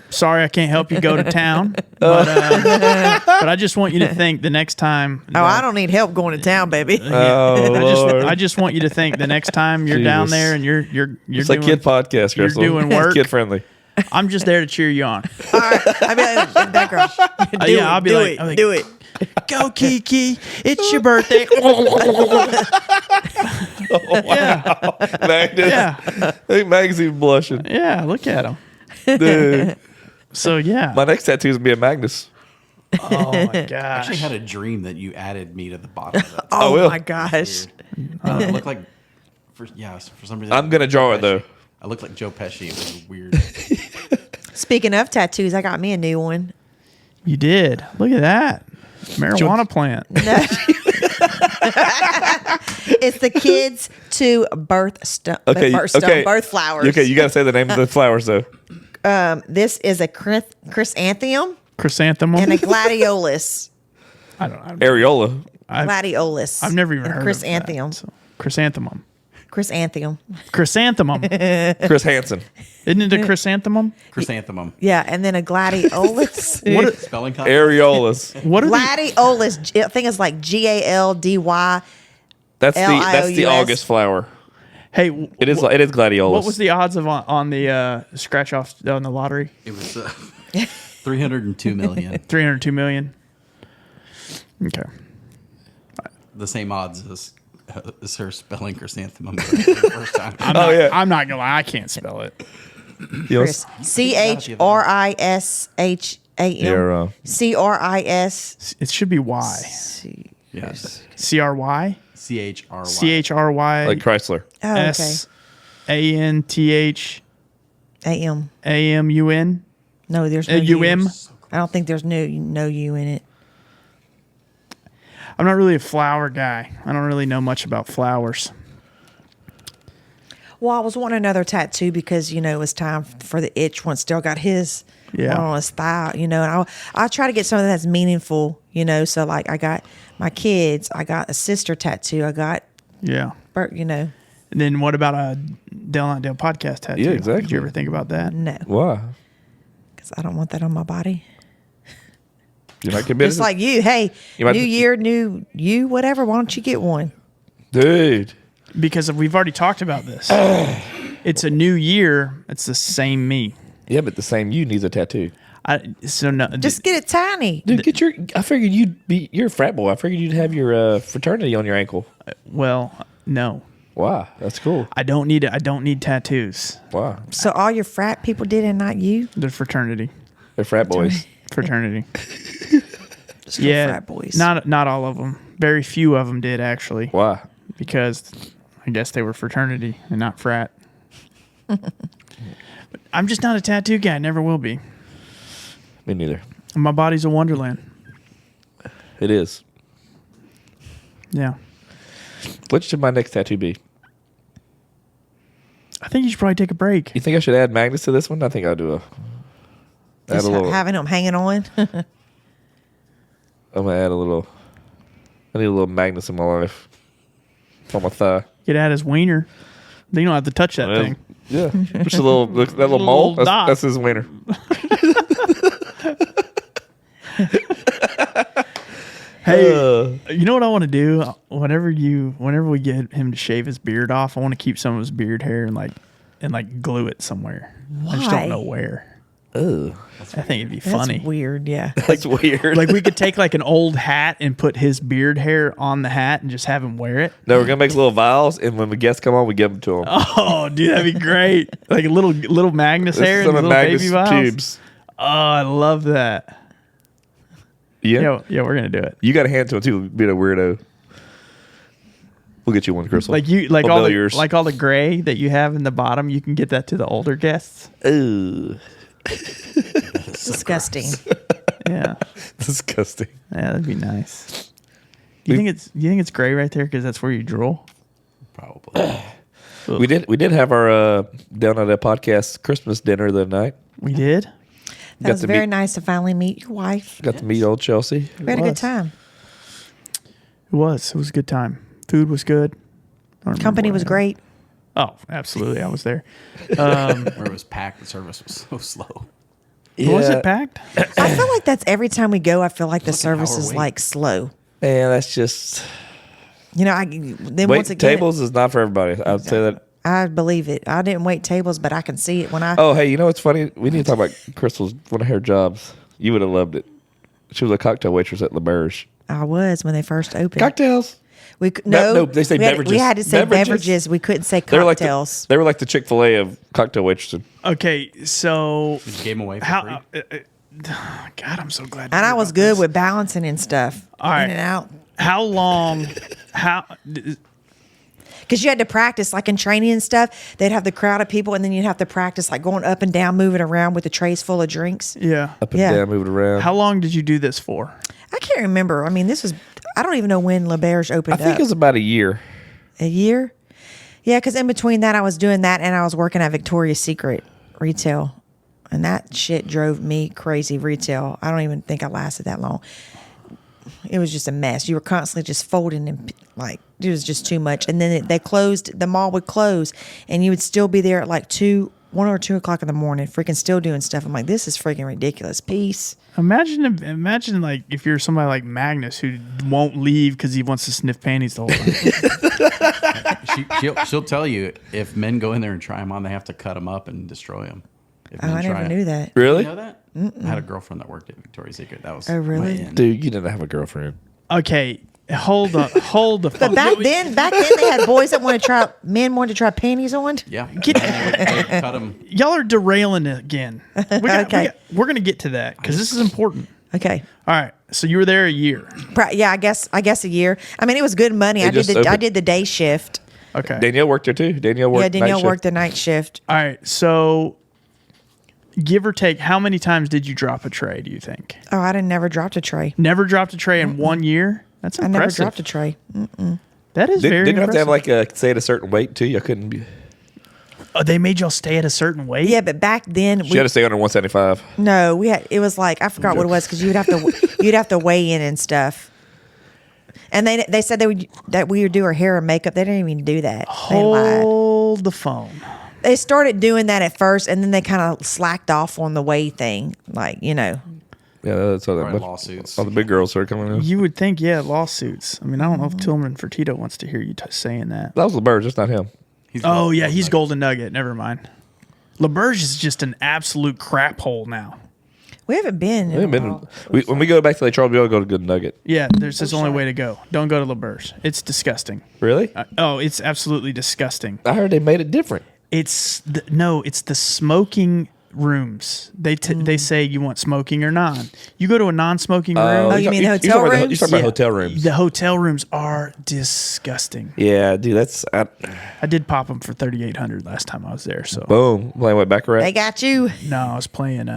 sorry I can't help you go to town, but I just want you to think the next time. Oh, I don't need help going to town, baby. oh Lord. I just want you to think the next time you're down Jesus. there and you're It's doing, like kid podcast, you're Crystal. doing work. Kid friendly. I'm just there to cheer you on. All right, I'll be like in the background. I'll be like, do it. Go KiKi, it's your birthday. Yeah, Magnus. yeah, I think Magnus even blushing. yeah. Look at him. Dude, So yeah. my next tattoo is gonna be a Magnus. Oh my I gosh. actually had a dream that you added me to the bottom of that. Oh will. my gosh. It looked like, for some reason. I'm gonna draw it though. I looked like Joe Pesci. It was weird. Speaking of tattoos, I got me a new one. You did. Look at that. Marijuana plant. It's the kids to birth flowers. Okay, you gotta say the name of the flowers though. This is a chrysanthemum Chrysanthemum. and a gladiolus. I don't know. Areola. Gladiolus. I've never even and heard chrysanthemum. of that. So, chrysanthemum. Chrysanthemum. Chrysanthemum. Chris Hansen. Isn't it a chrysanthemum? Chrysanthemum. Yeah, and then a gladiolus. Spelling contest? Areolas. What are the, Gladiolus. I think it's like GALDY. That's the LIOUS. August flower. hey, It is gladiolus. what was the odds of on the scratch off on the lottery? It was 302 million. 302 million. Okay. The same odds as her spelling chrysanthemum for the first time. I'm not gonna lie, I can't spell it. Yes. CHRISHAM. Yeah, CRIS. It should be Y. Yes. CRY? CHRY. CHRY. Like Chrysler. Oh, okay. SANTHAMUN. AM. No, there's no UM. U. I don't think there's no U in it. I'm not really a flower guy. I don't really know much about flowers. Well, I was wanting another tattoo because, it was time for the itch one. Still got his one on his thigh, and I try to get something that's meaningful, so like I got my kids, I got a sister tattoo, I got, Yeah. And And then what about a Dale Not Dale podcast tattoo? Yeah, exactly. Did you ever think about that? no, Why? because I don't want that on my body. You're not committed? Just like you, hey, You might- new year, new you, whatever. Why don't you get one? Dude. Because we've already talked about this. It's a new year. It's the same me. Yeah, but the same you needs a tattoo. Just get it tiny. Dude, I figured you're a frat boy. I figured you'd have your fraternity on your ankle. well, no. Wow, that's cool. I don't need it. I don't need tattoos. Wow. So all your frat people did and not you? The fraternity. They're frat boys. Fraternity. Still Yeah. frat boys. Not all of them. Very few of them did actually. Why? Because I guess they were fraternity and not frat. But I'm just not a tattoo guy. Never will be. Me neither. My body's a wonderland. It is. Yeah. What should my next tattoo be? I think you should probably take a break. You think I should add magnets to this one? I think I'll do Just having them hanging on. I'm gonna add a little. I need a little magnets in my life. On my thigh. Get at his wiener. Then you don't have to touch that thing. Yeah, just a little that little mole. Little dot. That's his wiener. Hey, you know what I want to do? Whenever we get him to shave his beard off, I want to keep some of his beard hair and glue it somewhere. I just Why? don't know where. Oh, I think it'd be That's funny. weird, yeah. that's weird. Like we could take like an old hat and put his beard hair on the hat and just have him wear it. No, we're gonna make little vials, and when the guests come on, we give them to them. Oh, dude, that'd be great. Like a little Magnus hair and Some little Magnus baby vials. tubes. Oh, I love that. Yeah, Yeah, we're gonna do it. you got to hand to him too. Being a weirdo. We'll get you one, Crystal. Like I'll all bill yours. all the gray that you have in the bottom, you can get that to the older guests. Ooh, Disgusting. Yeah, disgusting. yeah, that'd be nice. Do you think it's gray right there because that's where you drool? Probably. We did have our down at a podcast Christmas dinner the night. We did. That was very nice to finally meet your wife. Got to meet old Chelsea. We had a good time. It was a good time. Food was good. I don't remember Company what was I had. great. Oh, absolutely, I was there. Where it was packed, the service was so slow. Was it packed? I feel like that's every time we go, I feel like the It's like an service hour is wait. like slow. Yeah, that's just Then wait once again, tables is not for everybody. I'll say that. I believe it. I didn't wait tables, but I can see it when I. Oh, hey, you know what's funny? We need to talk about Crystal's one of her jobs. You would have loved it. She was a cocktail waitress at La Berge. I was when they first opened. Cocktails. No, they say we had, beverages. We had to say Beverages. beverages. We couldn't say They were like cocktails. they were like the Chick-fil-A of cocktail waitresses. Okay, so Did you gave them away for how? free? God, I'm so glad. And I was good with balancing and stuff. All right. In and out. How long? Because you had to practice, like in training and stuff, they'd have the crowd of people, and then you'd have to practice, like going up and down, moving around with the trays full of drinks. Yeah. Up and Yeah. down, moving around. How long did you do this for? I can't remember. I mean, I don't even know when La Berge I opened think up. it was about a year. A year? Yeah, because in between that, I was doing that, and I was working at Victoria's Secret retail. And that shit drove me crazy, retail. I don't even think I lasted that long. it was just a mess. You were constantly just folding and like it was just too much. And then they closed. The mall would close, and you would still be there at like 1 or 2 o'clock in the morning, freaking still doing stuff. I'm like, this is freaking ridiculous. Peace. Imagine like if you're somebody like Magnus who won't leave because he wants to sniff panties the whole time. She'll tell you if men go in there and try them on, they have to cut them up and destroy them. Oh, I never knew that. Really? You know that? I had a girlfriend that worked at Victoria's Secret. That was Oh, really? my end. Dude, you didn't have a girlfriend. Okay, hold the But phone. back then they had boys that wanted to try, men wanted to try panties on. Yeah. Get- They would cut them. Y'all are derailing it again. Okay. We're gonna get to that because this is important. Okay. All right, so you were there a year. Yeah, I guess a year. I mean, it was good money. I just opened- did the day shift. Okay. Danielle worked there too. Danielle worked. Yeah, Danielle night worked shift. the night shift. All right, so give or take, how many times did you drop a tray? Do you think? Oh, I didn't never dropped a tray. Never dropped a tray in 1 year. That's I impressive. never dropped a tray. That is very Didn't you have to have impressive. like say at a certain weight too? You couldn't be. Oh, they made y'all stay at a certain weight. Yeah, but back then She had to stay under 175. no, we had it was like I forgot what it was because you'd have to weigh in and stuff. And they said that we would do her hair and makeup. They didn't even do that. They lied. Hold the phone. They started doing that at first, and then they kind of slacked off on the weigh thing. Like Yeah, that's all that. Probably much. lawsuits. All the big girls started coming in. You would think, yeah, lawsuits. I mean, I don't know if Tillman Fertitta wants to hear you saying that. That was LeBurge, just not him. He's Oh, yeah, Golden he's Nugget. Golden Nugget. Never mind. LeBurge is just an absolute crap hole now. We haven't been. We haven't been- when we go back to Lake Charles, we all go to Good Nugget. Yeah, there's this only way to go. Don't go to LeBurge. It's disgusting. Really? It's absolutely disgusting. I heard they made it different. It's the smoking rooms. They say you want smoking or non. You go to a non-smoking room. Oh, you mean the hotel You're rooms? talking about Yeah. hotel rooms. The hotel rooms are disgusting. Yeah, dude, that's I did pop them for $3,800 last time I was there. So boom. Playing what, Baccarat? They got you. no, I was playing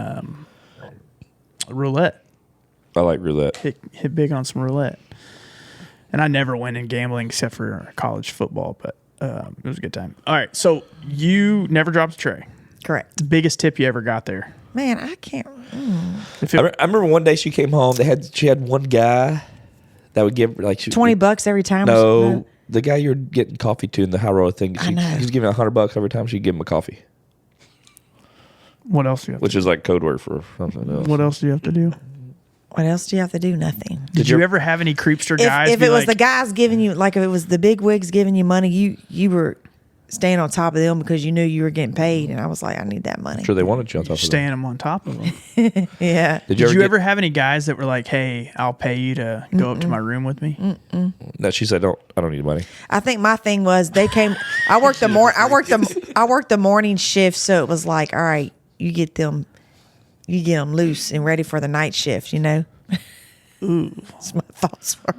roulette. I like roulette. Hit big on some roulette. And I never went in gambling except for college football, but it was a good time. All right, so you never dropped a tray. Correct. The biggest tip you ever got there. Man, I can't. If I remember one day she came home. She had one guy that would give her like $20 every time. No, the guy you're getting coffee to in the high roller thing. I know. He was giving $100 every time she give him a coffee, what else do you have which to is like code word for something else. What else do you have to do? What else do you have to do? Nothing. Did you ever have any creepster guys? If be it was like, the guys giving you, like if it was the big wigs giving you money, you were staying on top of them because you knew you were getting paid. And I was like, I need that money. I'm sure they wanted you on top of staying them on top of them? Yeah. Did Did you get- ever have any guys that were like, "Hey, I'll pay you to go up to my room with me"? No, she said, I don't need money. I think my thing was they came. I worked the morning shift, so it was like, all right, you get them loose and ready for the night shift. You know. Ooh, that's my thoughts were.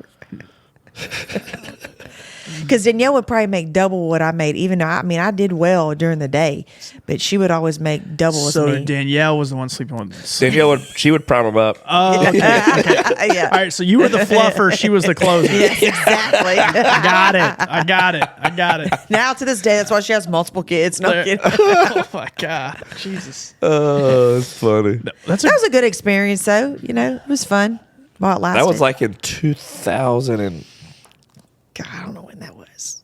Because Danielle would probably make double what I made, even though I did well during the day, but she would always make double as So me. Danielle was the one sleeping with us. Danielle she would prime him up. Yeah. All right, so you were the fluffer, she was the closer. Yes, exactly. I got it. Now to this day, that's why she has multiple kids. No kidding. Oh my god, Jesus. Oh, it's funny. That's That was a good experience, though. You know, it was fun while it lasted. That was like in 2000 and God, I don't know when that was.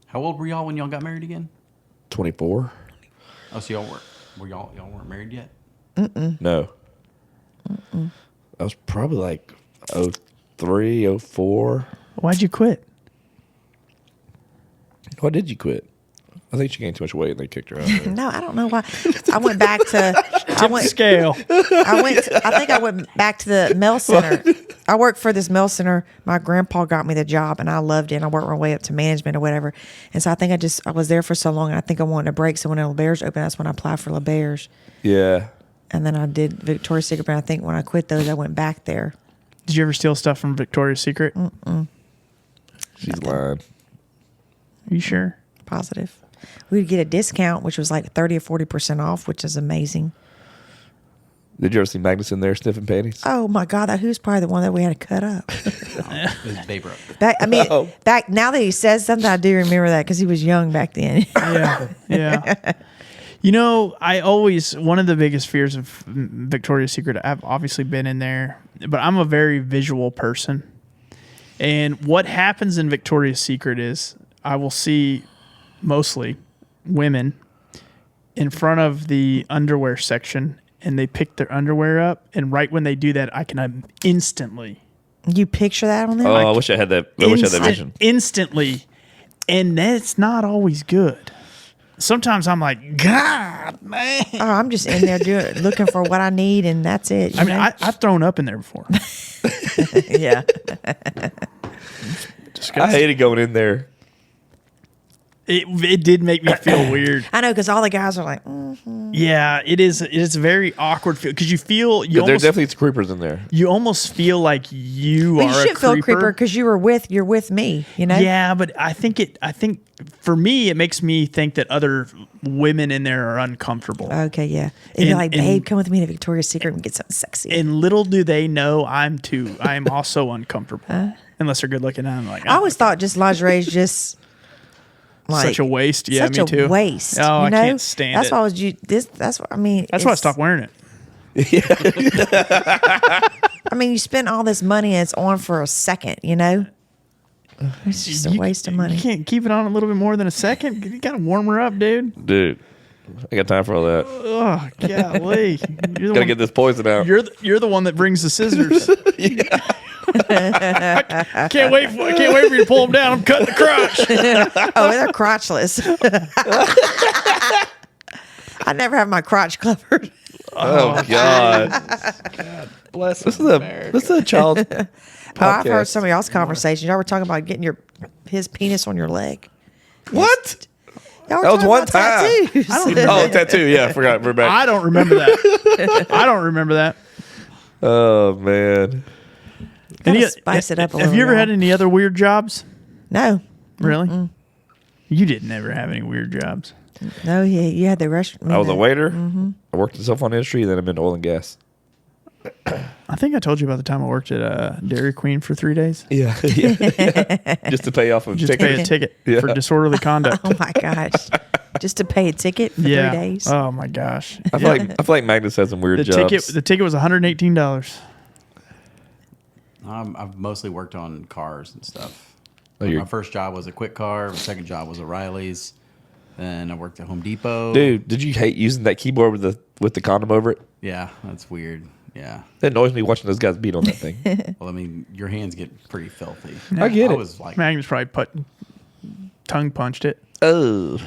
How old were y'all when y'all got married again? 24. Oh, so y'all weren't married yet? No. I was probably like 03, 04. Why'd you quit? Why did you quit? I think she gained too much weight and they kicked her out. No, I don't know why. I went back to. Scale. I think I went back to the mail center. I worked for this mail center. My grandpa got me the job, and I loved it. And I worked my way up to management or whatever. And so I think I was there for so long, and I think I wanted a break. So when LeBears opened, that's when I applied for LeBears. Yeah. And then I did Victoria's Secret. But I think when I quit those, I went back there. Did you ever steal stuff from Victoria's Secret? She's lying. Are you sure? Positive. We would get a discount, which was like 30 or 40% off, which is amazing. Did you ever see Magnus in there sniffing panties? Oh my God, that who's probably the one that we had to cut up. It was Babe Ruth. Back now that he says something, I do remember that because he was young back then. Yeah. You know, one of the biggest fears of Victoria's Secret, I've obviously been in there, but I'm a very visual person. And what happens in Victoria's Secret is I will see mostly women in front of the underwear section, and they pick their underwear up. And right when they do that, I can instantly. You picture that on there? Oh, I wish I had that. I wish I had that vision. Instantly. And that's not always good. Sometimes I'm like, God, man. Oh, I'm just in there looking for what I need, and that's it. I mean, I've thrown up in there before. yeah. I hated going in there. It did make me feel weird. I know, because all the guys are like, Yeah, it is. It is a very awkward feel because you feel There definitely creepers in there. You almost feel like you but are. you should a feel creeper because you're with me. You know. Yeah, but I think for me it makes me think that other women in there are uncomfortable. Okay, yeah. And you're like, babe, come with me to Victoria's Secret and get something sexy. And little do they know I am also uncomfortable unless they're good looking. I'm like, I always thought just lingerie is just. Like, such a waste. Yeah, such me too. A waste. Oh, you know? I can't stand that's it. Why I was That's what I mean. That's why I stopped wearing it. I mean, you spend all this money and it's on for a second. You know, it's just a waste of money. You can't keep it on a little bit more than a second. You gotta warm her up, dude. Dude, I got time for all that. Oh, golly! Gotta get this poison out. You're the one that brings the scissors. Can't wait for you to pull them down. I'm cutting the crotch. Oh, they're crotchless. I never have my crotch covered. Oh God! Bless. This is a child. Oh, I've heard some of y'all's conversations. Y'all were talking about getting his penis on your leg. What? Y'all were That was talking one about time. tattoos. Oh, tattoo. Yeah, I forgot. We're back. I don't remember that. I don't remember that. Oh man. Gotta spice it up a little. Have you ever y'all. had any other weird jobs? No. Really? Mm-mm. You didn't ever have any weird jobs. No, you had the restaurant. I was a waiter. I worked in the cell phone industry, then I've been oil and gas. I think I told you about the time I worked at Dairy Queen for 3 days. Yeah. Just to pay off a Just to pay a ticket for disorderly conduct. Oh my gosh! Just to pay a ticket for 3 days. Oh my gosh. I feel like Magnus has some weird jobs. The ticket was $118. I've mostly worked on cars and stuff. Oh, My first job was a Quick Car. My second job was O'Reilly's. Then I worked at Home Depot. Dude, did you hate using that keyboard with the condom over it? Yeah, that's weird. Yeah. That annoys me watching those guys beat on that thing. Well, I mean, your hands get pretty filthy. I get I it. was like, Magnus probably tongue punched it. Oh.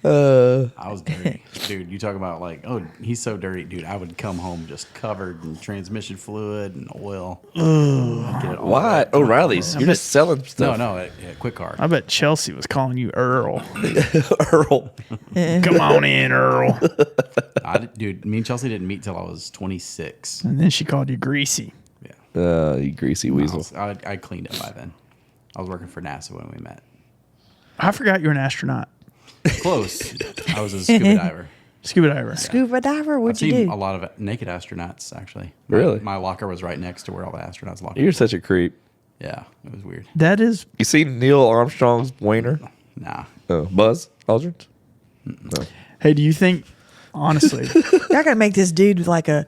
I was dirty. Dude, you talk about like, oh, he's so dirty. Dude, I would come home just covered in transmission fluid and oil. I'd get it all Why? over. O'Reilly's. You're just selling stuff. No, at Quick Car. I bet Chelsea was calling you Earl. Earl. Come on in, Earl. Dude, me and Chelsea didn't meet till I was 26. And then she called you Greasy. Yeah. You greasy weasel. I cleaned up by then. I was working for NASA when we met. I forgot you're an astronaut. Close. I was a scuba diver. Scuba diver. Scuba diver? I've What'd you seen do? a lot of naked astronauts, actually. Really? My locker was right next to where all the astronauts locked. You're such a creep. Yeah, it was weird. That is. You see Neil Armstrong's wiener? Nah. Oh, Buzz Aldrin? No. Hey, do you think, honestly, Y'all gotta make this dude like a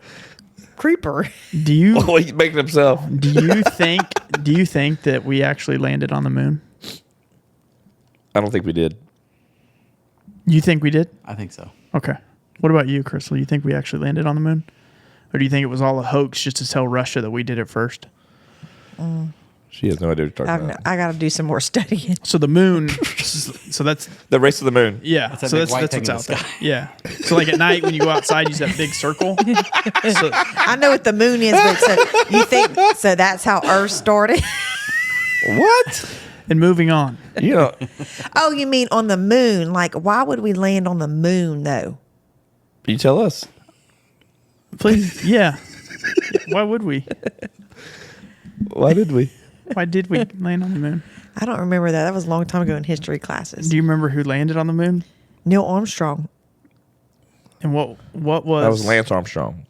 creeper. do you Oh, he's making himself. do you think that we actually landed on the moon? I don't think we did. You think we did? I think so. Okay. What about you, Crystal? You think we actually landed on the moon? Or do you think it was all a hoax just to tell Russia that we did it first? She has no idea what you're talking about. I gotta do some more studying. So the moon, so that's, The race to the moon. yeah. That's that So big that's white what's thing in out the there. sky. Yeah. So like at night when you go outside, you see that big circle. So, I know what the moon is, but so you think so? That's how Earth started. What? and moving on. You know, Oh, you mean on the moon? Like, why would we land on the moon though? you tell us. Please, yeah. Why would we? Why did we? Why did we land on the moon? I don't remember that. That was a long time ago in history classes. Do you remember who landed on the moon? Neil Armstrong. And what was That was Lance Armstrong.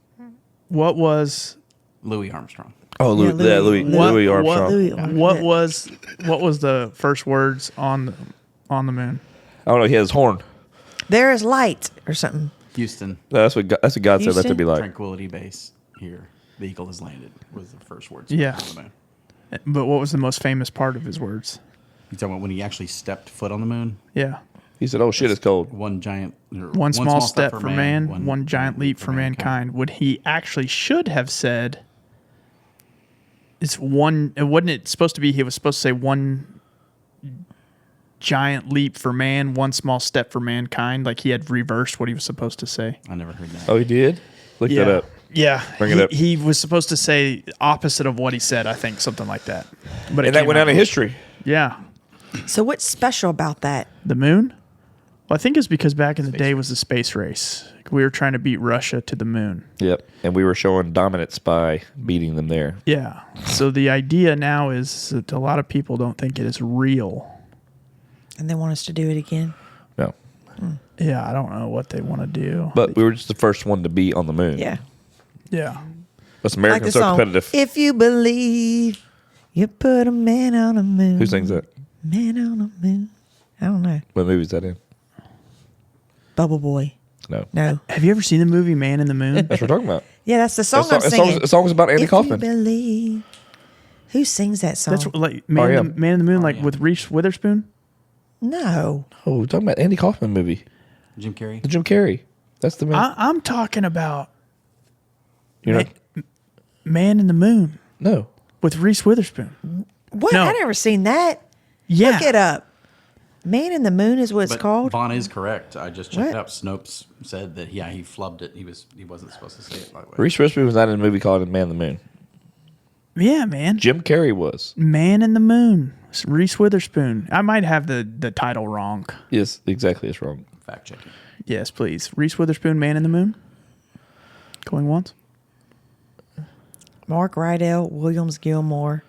what was Louis Armstrong. Oh, Yeah, Louis Louis Armstrong. Louis Armstrong. what was the first words on the moon? I don't know. He has his horn. There is light or something. Houston, No, that's what God said that to Houston? be like. tranquility base here. The eagle has landed. Was the first words. Yeah. on the moon. But what was the most famous part of his words? You talking about when he actually stepped foot on the moon? Yeah. He said, "Oh shit, it's cold." One One small step for man, one giant leap for mankind. What he actually should have said is one. Wasn't it supposed to be? He was supposed to say one giant leap for man, one small step for mankind. Like he had reversed what he was supposed to say. I never heard that. Oh, he did. Look that up. Yeah. Bring it up. He was supposed to say opposite of what he said. I think something like that. But And that went down in history. Yeah. So what's special about that? The moon? Well, I think it's because back in the day was the space race. We were trying to beat Russia to the moon. Yep. And we were showing dominance by beating them there. Yeah. So the idea now is that a lot of people don't think it is real. And they want us to do it again. No. Yeah, I don't know what they want to do. But we were just the first one to be on the moon. Yeah. Yeah. Us Like Americans the so song. competitive. If you believe you put a man on the moon. Who sings that? Man on the moon. I don't know. What movie is that in? Bubble Boy. No. No. Have you ever seen the movie Man in the Moon? That's what we're talking about. Yeah, that's the song I'm The singing. song's about Andy if Kaufman. you believe. Who sings that song? That's what, like Man, yeah. Man in the Moon, like with Reese Witherspoon. No. Oh, we're talking about Andy Kaufman movie. Jim Carrey. The Jim Carrey. That's the movie. I'm talking about You're not, Man in the Moon no. with Reese Witherspoon. What? No. I never seen that. Yeah. Look it up. Man in the Moon is what it's But called. Vaughn is correct. I just checked What? it up. Snopes said that he flubbed it. He wasn't supposed to say it that way. Reese Witherspoon was not in a movie called Man on the Moon. Yeah, man. Jim Carrey was. Man in the Moon. It's Reese Witherspoon. I might have the title wrong. Yes, exactly. It's wrong. Fact checking. Yes, please. Reese Witherspoon, Man in the Moon. Going once. Mark Rydell, Williams Gilmore,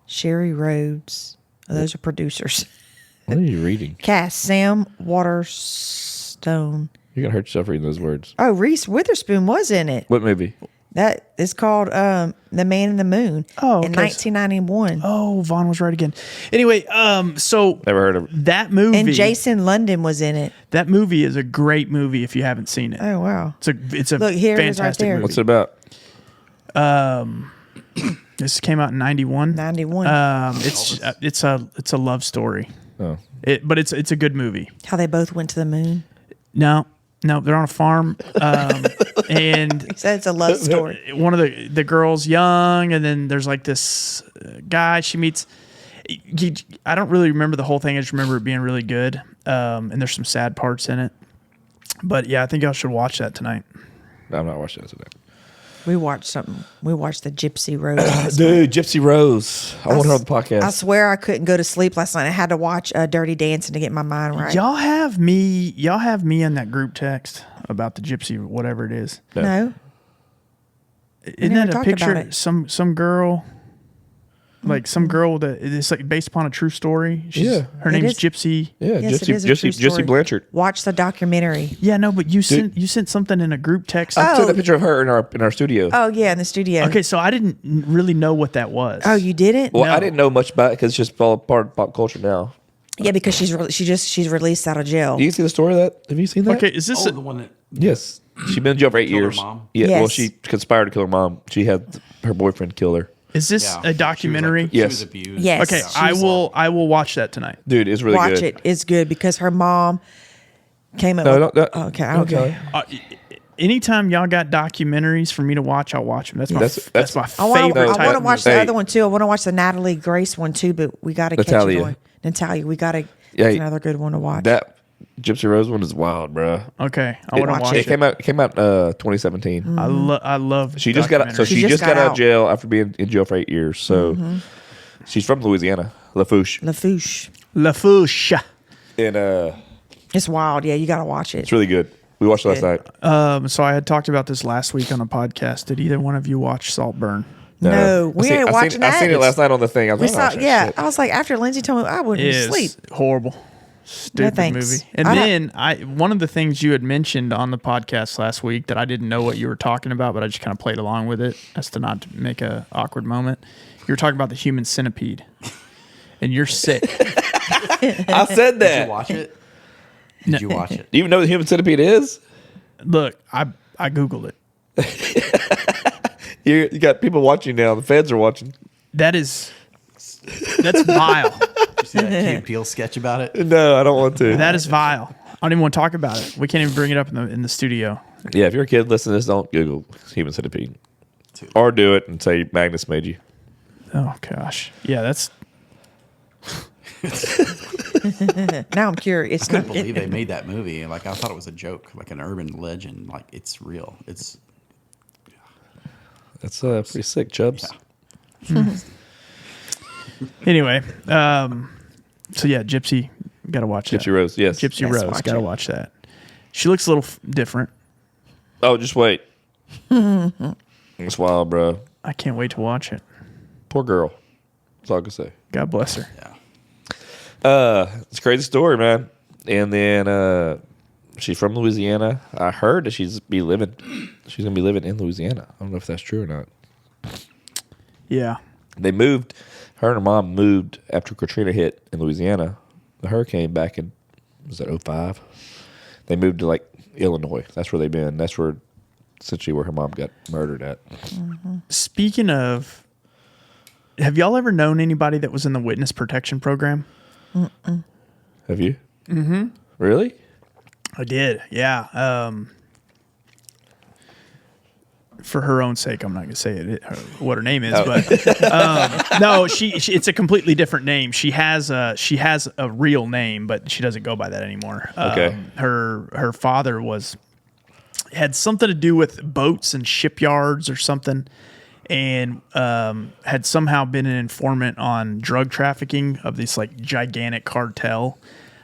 Sherry Rhodes. Oh, those are producers. What are you reading? Cast Sam Waterstone. You're going to hurt yourself reading those words. Oh, Reese Witherspoon was in it. What movie? That is called The Man in the Moon. Oh, in okay. 1991. Oh, Vaughn was right again. Anyway, so Never heard of it. that movie. And Jason London was in it. That movie is a great movie if you haven't seen it. Oh wow. It's a Look, here it is right fantastic there. movie. What's it about? This came out in 91. 91. It's a love story. Oh. But it's a good movie. How they both went to the moon. No, they're on a farm, and He said it's a love story. one of the girls young, and then there's like this guy she meets. I don't really remember the whole thing. I just remember it being really good, and there's some sad parts in it. But yeah, I think y'all should watch that tonight. I'm not watching that today. We watched something. We watched the Gypsy Rose. last night. Dude, Gypsy Rose. I want her on the podcast. I swear I couldn't go to sleep last night. I had to watch Dirty Dancing to get my mind right. Y'all have me in that group text about the gypsy, whatever it is. No. Isn't never that a talked picture? about it. Some girl, like some girl that it's like based upon a true story. Yeah. her It name's is. Gypsy. Yeah, Yes, it is a true Gypsy story. Blanchard. Watch the documentary. Yeah, no, but you sent something in a group text. I Oh. took a picture of her in our studio. Oh yeah, in the studio. Okay, so I didn't really know what that was. Oh, you didn't? Well, No. I didn't know much about it because it's just all part of pop culture now. Yeah, because she's released out of jail. Do you see the story of that? Have you seen that? Okay, is this Oh, the one that Yes. She's been in jail for 8 Killed her years. mom? Yeah. Well, Yes. she conspired to kill her mom. She had her boyfriend kill her. is this yeah, a documentary? Yes. She was abused. Yes. Okay, She's- I will watch that tonight. Dude, it's really Watch good. it. It's good because her mom came up. No, with, don't- okay, I don't okay. care. Anytime y'all got documentaries for me to watch, I'll watch them. That's my That's- my I want favorite to type. of watch the Hey. other one too. I want to watch the Natalie Grace one too, but we got to catch Natalia. it on. Natalia, we got to. Yeah, It's another good one to watch. That Gypsy Rose one is wild, bro. Okay, I want to watch It it. came out 2017. I love. She just got out, so documentaries. she just got out of jail after being in jail for 8 years. So she's from Louisiana, Lafourche, Lafouche. La Fouche. and It's wild. Yeah, you got to watch it. it's really good. We watched it last night. So I had talked about this last week on a podcast. Did either one of you watch Saltburn? No, we ain't watching that. I seen it last night on the thing. I was We like, saw. oh, shit, Yeah, shit. I was like, after Lindsay told me, I wouldn't It's sleep. horrible. Stupid thanks. movie. And I then one of the things you had mentioned on the podcast last week that I didn't know what you were talking about, but I just kind of played along with it as to not to make a awkward moment. You were talking about the human centipede, and you're sick. I said Did that. you watch it? Did you watch it? Do you even know what the human centipede is? Look, I Googled it. You got people watching now. The feds are watching. That's vile. You see that Key and Peele sketch about it? No, I don't want to. That is vile. I don't even want to talk about it. We can't even bring it up in the studio. Yeah, if you're a kid listening to this, don't Google human centipede. Or do it and say Magnus made you. Oh gosh. Yeah, that's Now I'm curious. I couldn't believe they made that movie. Like I thought it was a joke, like an urban legend. Like it's real. That's pretty sick, Chubbs. Yeah. anyway. So yeah, Gypsy, gotta watch that. Gypsy Rose, yes. Gypsy Yes, Rose, watch gotta it. watch that. She looks a little different. Oh, just wait. It's wild, bro. I can't wait to watch it. Poor girl. That's all I can say. God bless her. Yeah. It's a crazy story, man. And then she's from Louisiana. I heard that she's gonna be living in Louisiana. I don't know if that's true or not. Yeah. They moved. Her and her mom moved after Katrina hit in Louisiana. The hurricane back in, was that 2005? They moved to like Illinois. That's where they've been. That's where essentially where her mom got murdered at. Speaking of, have y'all ever known anybody that was in the witness protection program? Have you? Mm-hmm. Really? I did. Yeah. For her own sake, I'm not going to say what her name is, but no, she it's a completely different name. She has a real name, but she doesn't go by that anymore. Okay. Her father had something to do with boats and shipyards or something, and had somehow been an informant on drug trafficking of this like gigantic cartel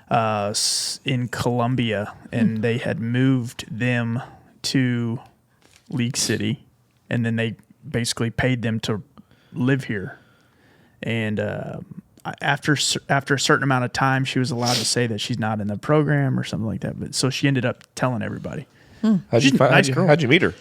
in Colombia, and they had moved them to League City, and then they basically paid them to live here. And after a certain amount of time, she was allowed to say that she's not in the program or something like that. But so she ended up telling everybody. How'd you meet her?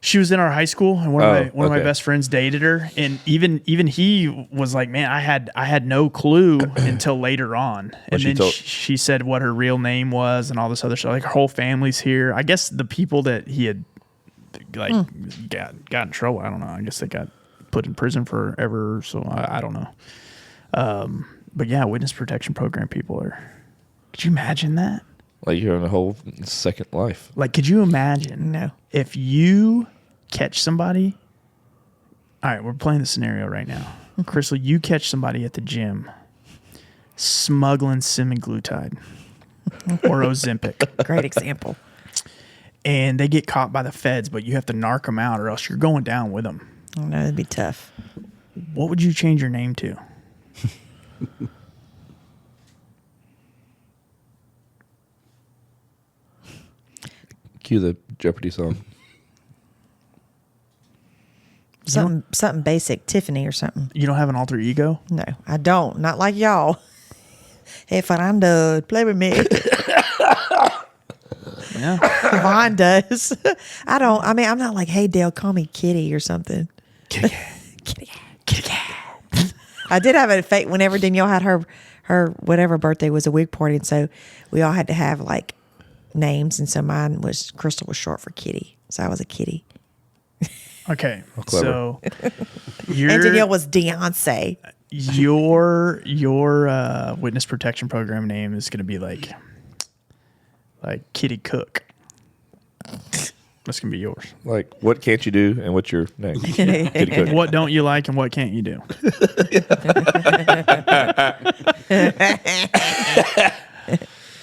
She was in our high school, and one of my okay. best friends dated her. And even he was like, "Man, I had no clue until later on." And she then she said what her real name was and all this other stuff. Like her whole family's here. I guess the people that he had got in trouble. I don't know. I guess they got put in prison forever. So I don't know. But yeah, witness protection program people are. Could you imagine that? Like you're in a whole second life. Like, could you imagine? No. If you catch somebody. All right, we're playing the scenario right now. Crystal, you catch somebody at the gym smuggling semaglutide or Ozempic. Great example. And they get caught by the feds, but you have to narc them out or else you're going down with them. I know it'd be tough. What would you change your name to? Cue the Jeopardy song. Something basic, Tiffany or something. You don't have an alter ego? No, I don't. Not like y'all. Hey, Fernando, play with me. Yeah. Vaughn does. I don't. I mean, I'm not like, hey, Dale, call me Kitty or something. Kitty cat. I did have a fake whenever Danielle had her whatever birthday was a wig party, and so we all had to have like names, and so mine was Crystal was short for Kitty, so I was a Kitty. Okay. clever. So And Danielle was Beyonce. your witness protection program name is going to be like Kitty Cook. That's going to be yours. Like, what can't you do and what's your name? Kitty Cook. What don't you like and what can't you do?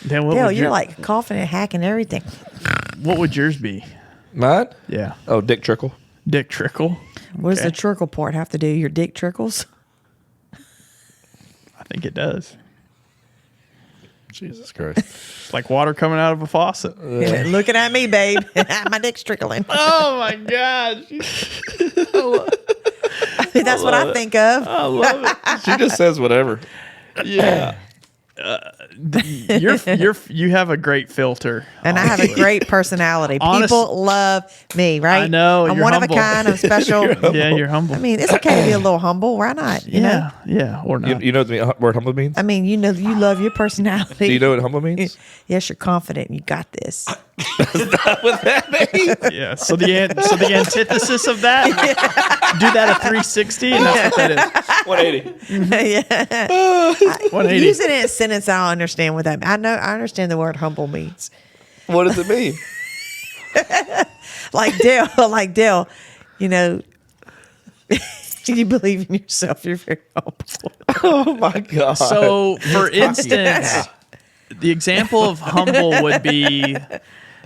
Then what Dale, would you're like coughing and hacking everything. what would yours be? Mine? Yeah. Oh, Dick Trickle. Dick Trickle. What does Okay. the trickle part have to do? Your dick trickles? I think it does. Jesus Christ. It's like water coming out of a faucet. Looking at me, babe. My dick's trickling. Oh my God. That's what I think of. I love it. She just says whatever. Yeah. You have a great filter. And I have a great personality. Honest- People love me, right? I know, I'm you're one humble. of a kind. I'm special. Yeah, you're humble. I mean, it's okay to be a little humble. Why not? You know? Yeah, or not. You know what the word humble means? I mean, you love your personality. Do you know what humble means? Yes, you're confident. You got this. What that means? Yeah. So the antithesis of that, do that at 360, and that's what that is. 180. Yeah. 180. Using it in a sentence, I don't understand what that. I understand the word humble means. What does it mean? Like Dale. You know, you believe in yourself. You're very humble. Oh my god. So, for instance, the example of humble would be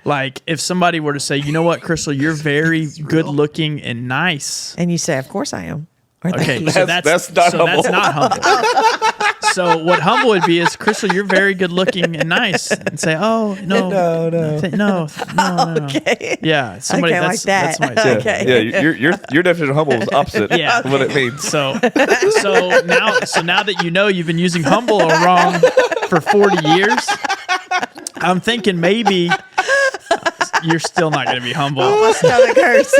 like if somebody were to say, "You know what, Crystal, you're very good looking and nice." And you say, "Of course I am." Or Okay, so that's not so humble. that's not humble. So what humble would be is, Crystal, you're very good looking and nice, and say, "Oh no, no." Okay. Yeah, somebody Okay, that's like that. that's my tip. Okay. Yeah, your definition of humble is opposite. Yeah. of what it means. So now that you know you've been using humble wrong for 40 years, I'm thinking maybe you're still not going to be humble. My stomach hurts.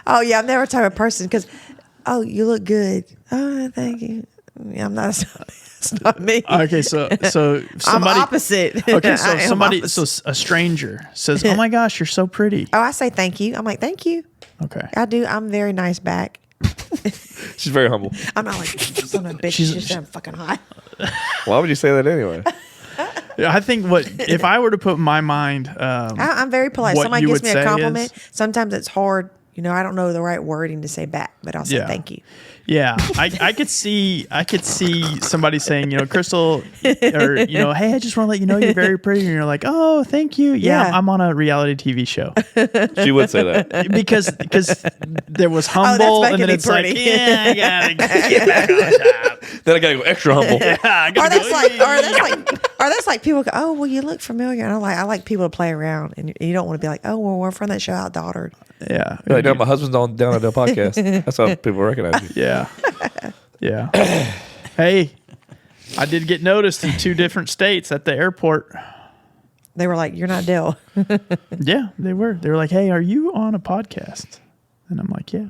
Oh yeah, I'm never type of person because, oh, you look good. Oh, thank you. Yeah, I'm not. It's not me. Okay, so I'm somebody. opposite. Okay, I so am somebody, opposite. so a stranger says, "Oh my gosh, you're so pretty." Oh, I say thank you. I'm like, thank you. Okay. I do. I'm very nice back. She's very humble. I'm not like son of a bitch. She's I'm fucking hot. Why would you say that anyway? Yeah, I think if I were to put my mind, I'm very polite. What Somebody you gives would me say a compliment. is- Sometimes it's hard. You know, I don't know the right wording to say back, but I'll say Yeah. thank you. yeah, I could see somebody saying, Crystal, or hey, I just want to let you know you're very pretty, and you're like, oh, thank you. Yeah, Yeah. I'm on a reality TV show She would say that. because there was humble, making and then me it's like, pretty. yeah, I gotta get back on top. Then I gotta go extra humble. I Or gotta that's like people go, oh, well, you look familiar. And I like people to play around, and you don't want to be like, oh, well, we're from that show Outdaughtered. yeah, Like, no, my husband's on down at the podcast. That's how people recognize you. yeah, yeah. Hey, I did get noticed in 2 different states at the airport. They were like, you're not Dale. Yeah, they were. They were like, "Hey, are you on a podcast?" And I'm like, "Yeah."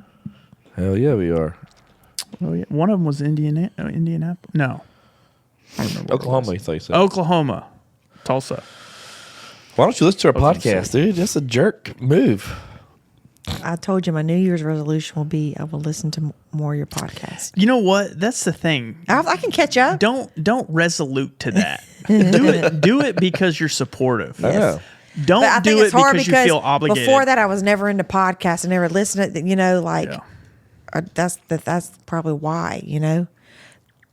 Hell yeah, we are. Oh yeah. One of them was Indianapolis. No, I don't remember. Oklahoma, you thought you said. Oklahoma, Tulsa. Why don't you listen to our was gonna podcast, dude? That's a jerk move. I told you my New Year's resolution will be I will listen to more of your podcast. You know what? That's the thing. I can catch up. Don't resolute to that. Do it because you're supportive. I know. Don't But I think do it's it hard because you because feel obligated. before that I was never into podcasts. I never listened to like Yeah. that's probably why, The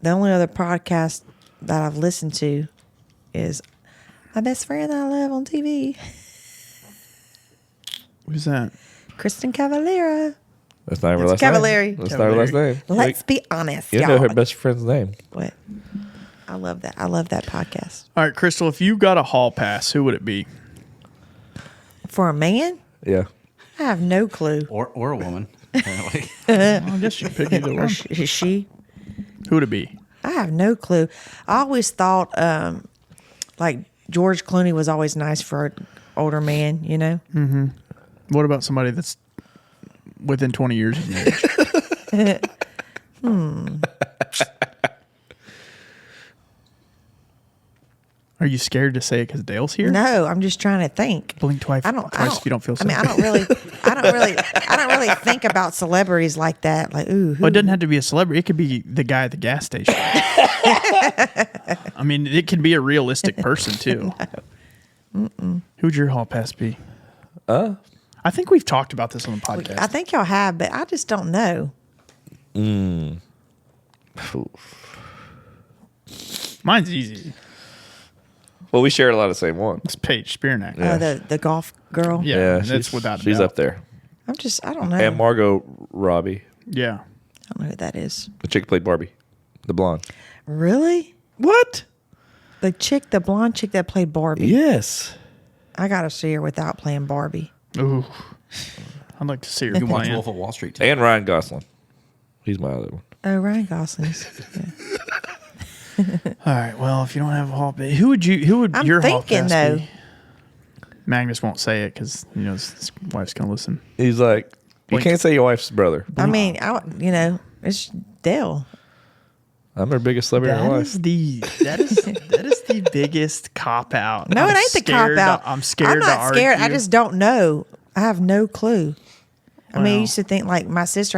only other podcast that I've listened to is My Best Friend That I Love on TV, Who's that? Kristen Cavallera. That's not her It's last name. Cavallari. That's not her last name. Let's be honest, You y'all. know her best friend's name. What? I love that. I love that podcast. All right, Crystal. If you got a hall pass, who would it be? For a man, Yeah. I have no clue. Or a woman, apparently. I guess you pick either Or one. is she? Who would it be? I have no clue. I always thought like George Clooney was always nice for an older man, What about somebody that's within 20 years of marriage? Are you scared to say it because Dale's here? No, I'm just trying to think. Blink twice if you don't feel I mean, safe. I don't really think about celebrities like that. Like, ooh, who? Well, it doesn't have to be a celebrity. It could be the guy at the gas station. I mean, it could be a realistic person too. Who'd your hall pass be? I think we've talked about this on the podcast. I think y'all have, but I just don't know. Mine's easy. Well, we share a lot of the same one. It's Paige Spearneck. Yeah. The golf girl. Yeah, that's without a she's doubt. up there. I don't know. And Margot Robbie, Yeah. I don't know who that is. the chick who played Barbie, the blonde. Really? What? The blonde chick that played Barbie. Yes. I gotta see her without playing Barbie. Ooh. I'd like to see her You watch playing. Wolf of Wall Street, too. And Ryan Gosling. He's my other one. Oh, Ryan Gosling's. Yeah. All right. Well, if you don't have a hall pass, who would your I'm hall thinking, pass though. be? Magnus won't say it because his wife's gonna listen. He's like, you can't say your wife's brother. I mean, it's Dale. I'm her biggest celebrity in her life. That is the biggest cop out. No, it ain't the cop out. I'm scared. I'm not to scared. I argue. just don't know. I have no clue. I mean, Well. I used to think like my sister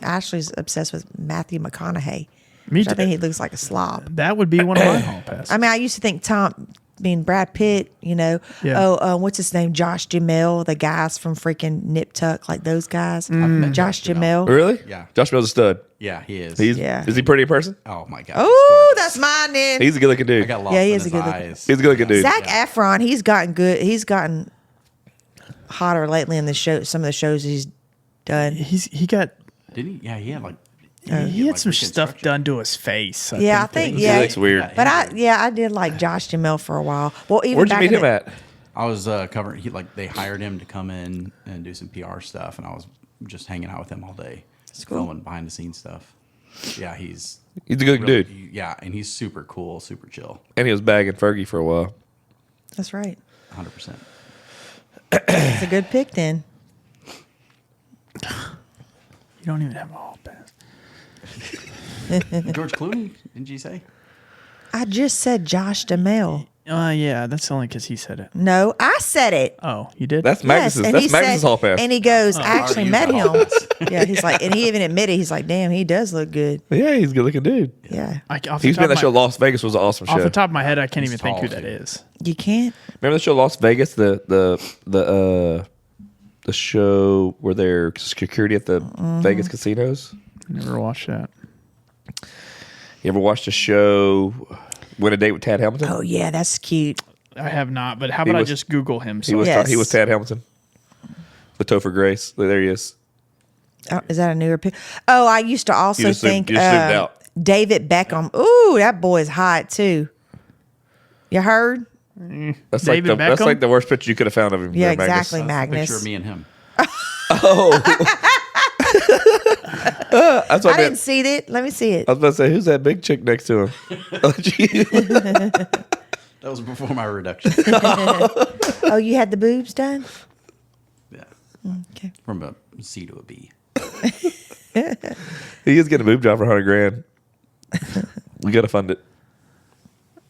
Ashley's obsessed with Matthew McConaughey. Me Which I too. think he looks like a slob. That would be one of my hall passes. I mean, I used to think Brad Pitt, Yeah. what's his name? Josh Jamel, the guys from freaking Nip Tuck, like those guys. Mm. Josh Jamel. Really? Yeah. Josh Bell's a stud. Yeah, he is. Yeah. Is he pretty in person? Oh my god. Oh, that's mine then. He's a good looking dude. I got lost Yeah, he in is his a good look- eyes. He's a good looking dude. Zac Efron, he's gotten good. He's gotten hotter lately in the show. Some of the shows he's done. he got Didn't he? Yeah, he had like. he had some stuff reconstruction. done to his face. Yeah, I think yeah. He looks weird. But I did like Josh Jamel for a while. Well, even Where'd you back meet in him the- at? I was covering. They hired him to come in and do some PR stuff, and I was just hanging out with him all day, cool. filming behind the scenes stuff. Yeah, He's a good really- dude. Yeah, and he's super cool, super chill, And he was bagging Fergie for a while. That's right. 100%. It's a good pick then. You don't even have a hall pass. George Clooney, didn't you say? I just said Josh Jamel. Yeah, that's only because he said it. No, I said it. Oh, you did? That's Magnus's. and That's he Magnus's said- hall pass. And he goes, I actually already met used the hall him. Yeah, he's like, and he even admitted, he's like, damn, he does look good. Yeah, he's a good looking dude. Yeah. Off the He's top been in of that show. my- Las Vegas was an awesome Off show. the top of my head, I can't He's even think who tall, that too. is. You can't? Remember the show Las Vegas? The show where they're security at the Vegas casinos. Never watched that. You ever watched a show Win a Date with Tad Hamilton? Oh, yeah, that's cute. I have not, but how about I was- just Google him? He So was Yes. he was Tad Hamilton. With Topher Grace. There he is. Oh, is that a newer pick? Oh, I used to also You just zoomed- think you just zoomed out. David Beckham. Ooh, that boy's hot too. You heard? That's David that's Beckham? like the worst picture you could have found of him. Yeah, there, Magnus. exactly, That's a Magnus. picture of me and him. That's what I didn't see it. Let me see it. I was about to say, who's that big chick next to him? That was before my reduction. Oh, you had the boobs done? Yeah, Okay. from a C to a B. He is getting a boob job for $100,000. We gotta fund it.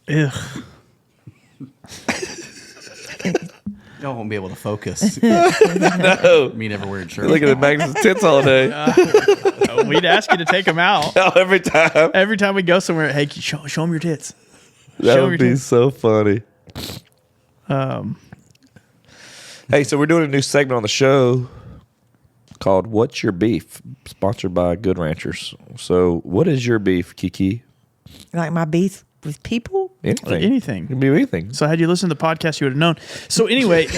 Ugh. Y'all won't be able to focus. No. Me never wearing shirts. Looking at Magnus' tits all day. We'd ask you to take him out Every time. every time we go somewhere. Hey, show him your tits. That Show would your be tits. so funny. Hey, so we're doing a new segment on the show called What's Your Beef? Sponsored by Good Ranchers. So what is your beef, KiKi? Like my beef with people? Anything. Anything. It can be anything. So had you listened to the podcast, you would have known. So anyway,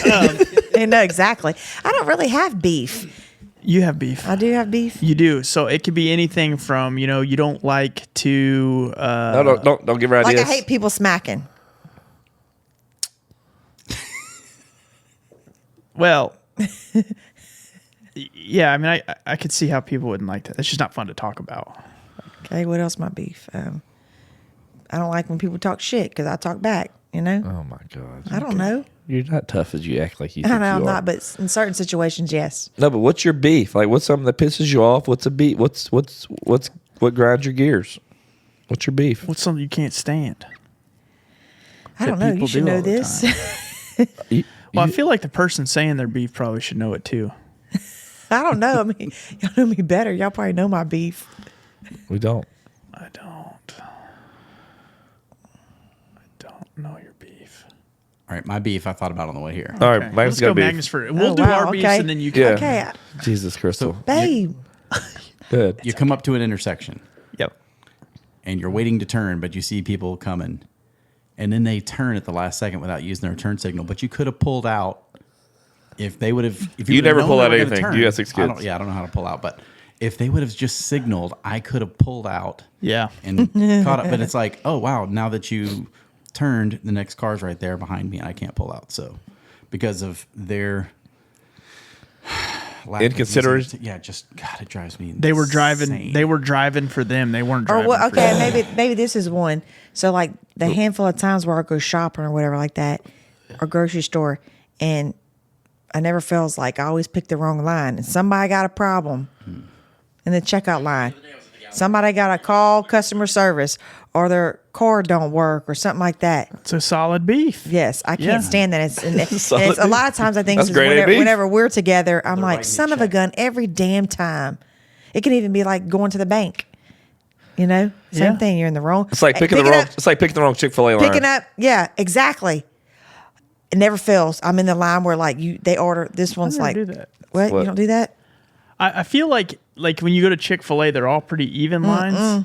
No, exactly. I don't really have beef. you have beef. I do have beef. You do. So it could be anything from, you don't like to No, don't give her Like ideas. I hate people smacking. well, yeah, I mean I could see how people wouldn't like that. It's just not fun to talk about. Okay, what else my beef? I don't like when people talk shit because I talk back, you know? Oh my God. I don't know. You're not tough as you act like you I think know you I'm are. not, but in certain situations, yes. No, but what's your beef? Like, what's something that pisses you off? What's a beef? What grinds your gears? What's your beef? What's something you can't stand? I don't that know. people You should do know all the this. Well, I feel like the person saying their beef probably should know it too. I don't know. I mean, y'all know me better. Y'all probably know my beef. We don't. I don't know your beef. All right, my beef I thought about on the way here. All right, Okay, Magnus let's got go a beef. Magnus first. We'll Oh, do wow, our beefs okay. and then you can. Yeah. Okay, Jesus, Crystal. babe. Good. You come up to an intersection Yep. and you're waiting to turn, but you see people coming, and then they turn at the last second without using their turn signal. But you could have pulled out if they would have. If You would've never known pull they out were gonna anything. turn. You got 6 kids. I don't know how to pull out, but if they would have just signaled, I could have pulled out Yeah. and caught up. But it's like, oh wow, now that you turned, the next car's right there behind me, and I can't pull out. So because of their lack of Inconsiderate. using- Yeah, just God, it drives me. They were driving. insane. They were driving for them. They weren't Or driving. well, for okay, you. maybe this is one. So like the handful of times where I go shopping or whatever like that, or grocery store, and I never feels like I always pick the wrong line, and somebody got a problem in the checkout line. Somebody got to call customer service, or their cord don't work, or something like that. It's a solid beef. Yes, I can't Yeah. stand that. It's Solid a lot of times I think That's this is great whenever, beef. whenever we're together, I'm like, writing son a of a check. gun, every damn time. It can even be like going to the bank. You know, same Yeah. thing. You're in the wrong. It's like picking the wrong. It's like picking the wrong Chick-fil-A line. Picking up, yeah, exactly. It never fails. I'm in the line where like they order. This one's never like, do that. what? What? You don't do that? I feel like when you go to Chick-fil-A, they're all pretty even lines.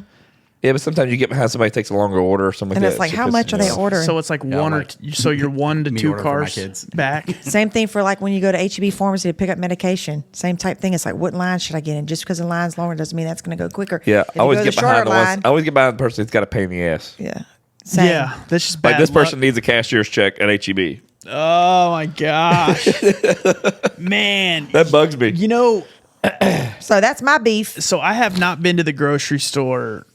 Yeah, but sometimes you get behind somebody takes a longer order or something. And like it's that. like, Shit how pisses much are me they off. ordering? So it's like Yeah, one or like, so you're 1 to me 2 order for my cars kids. back. Same thing for like when you go to HEB pharmacy to pick up medication. Same type thing. It's like, what line should I get in? Just because the line's longer doesn't mean that's going to go quicker. Yeah, If I you always go get the shorter behind the ones. line- I always get behind the person that's got a pain in the ass. Yeah. Same. Yeah, that's just bad Like this luck. person needs a cashier's check at HEB. Oh my gosh, man! That bugs me. You know, So that's my beef. so I have not been to the grocery store.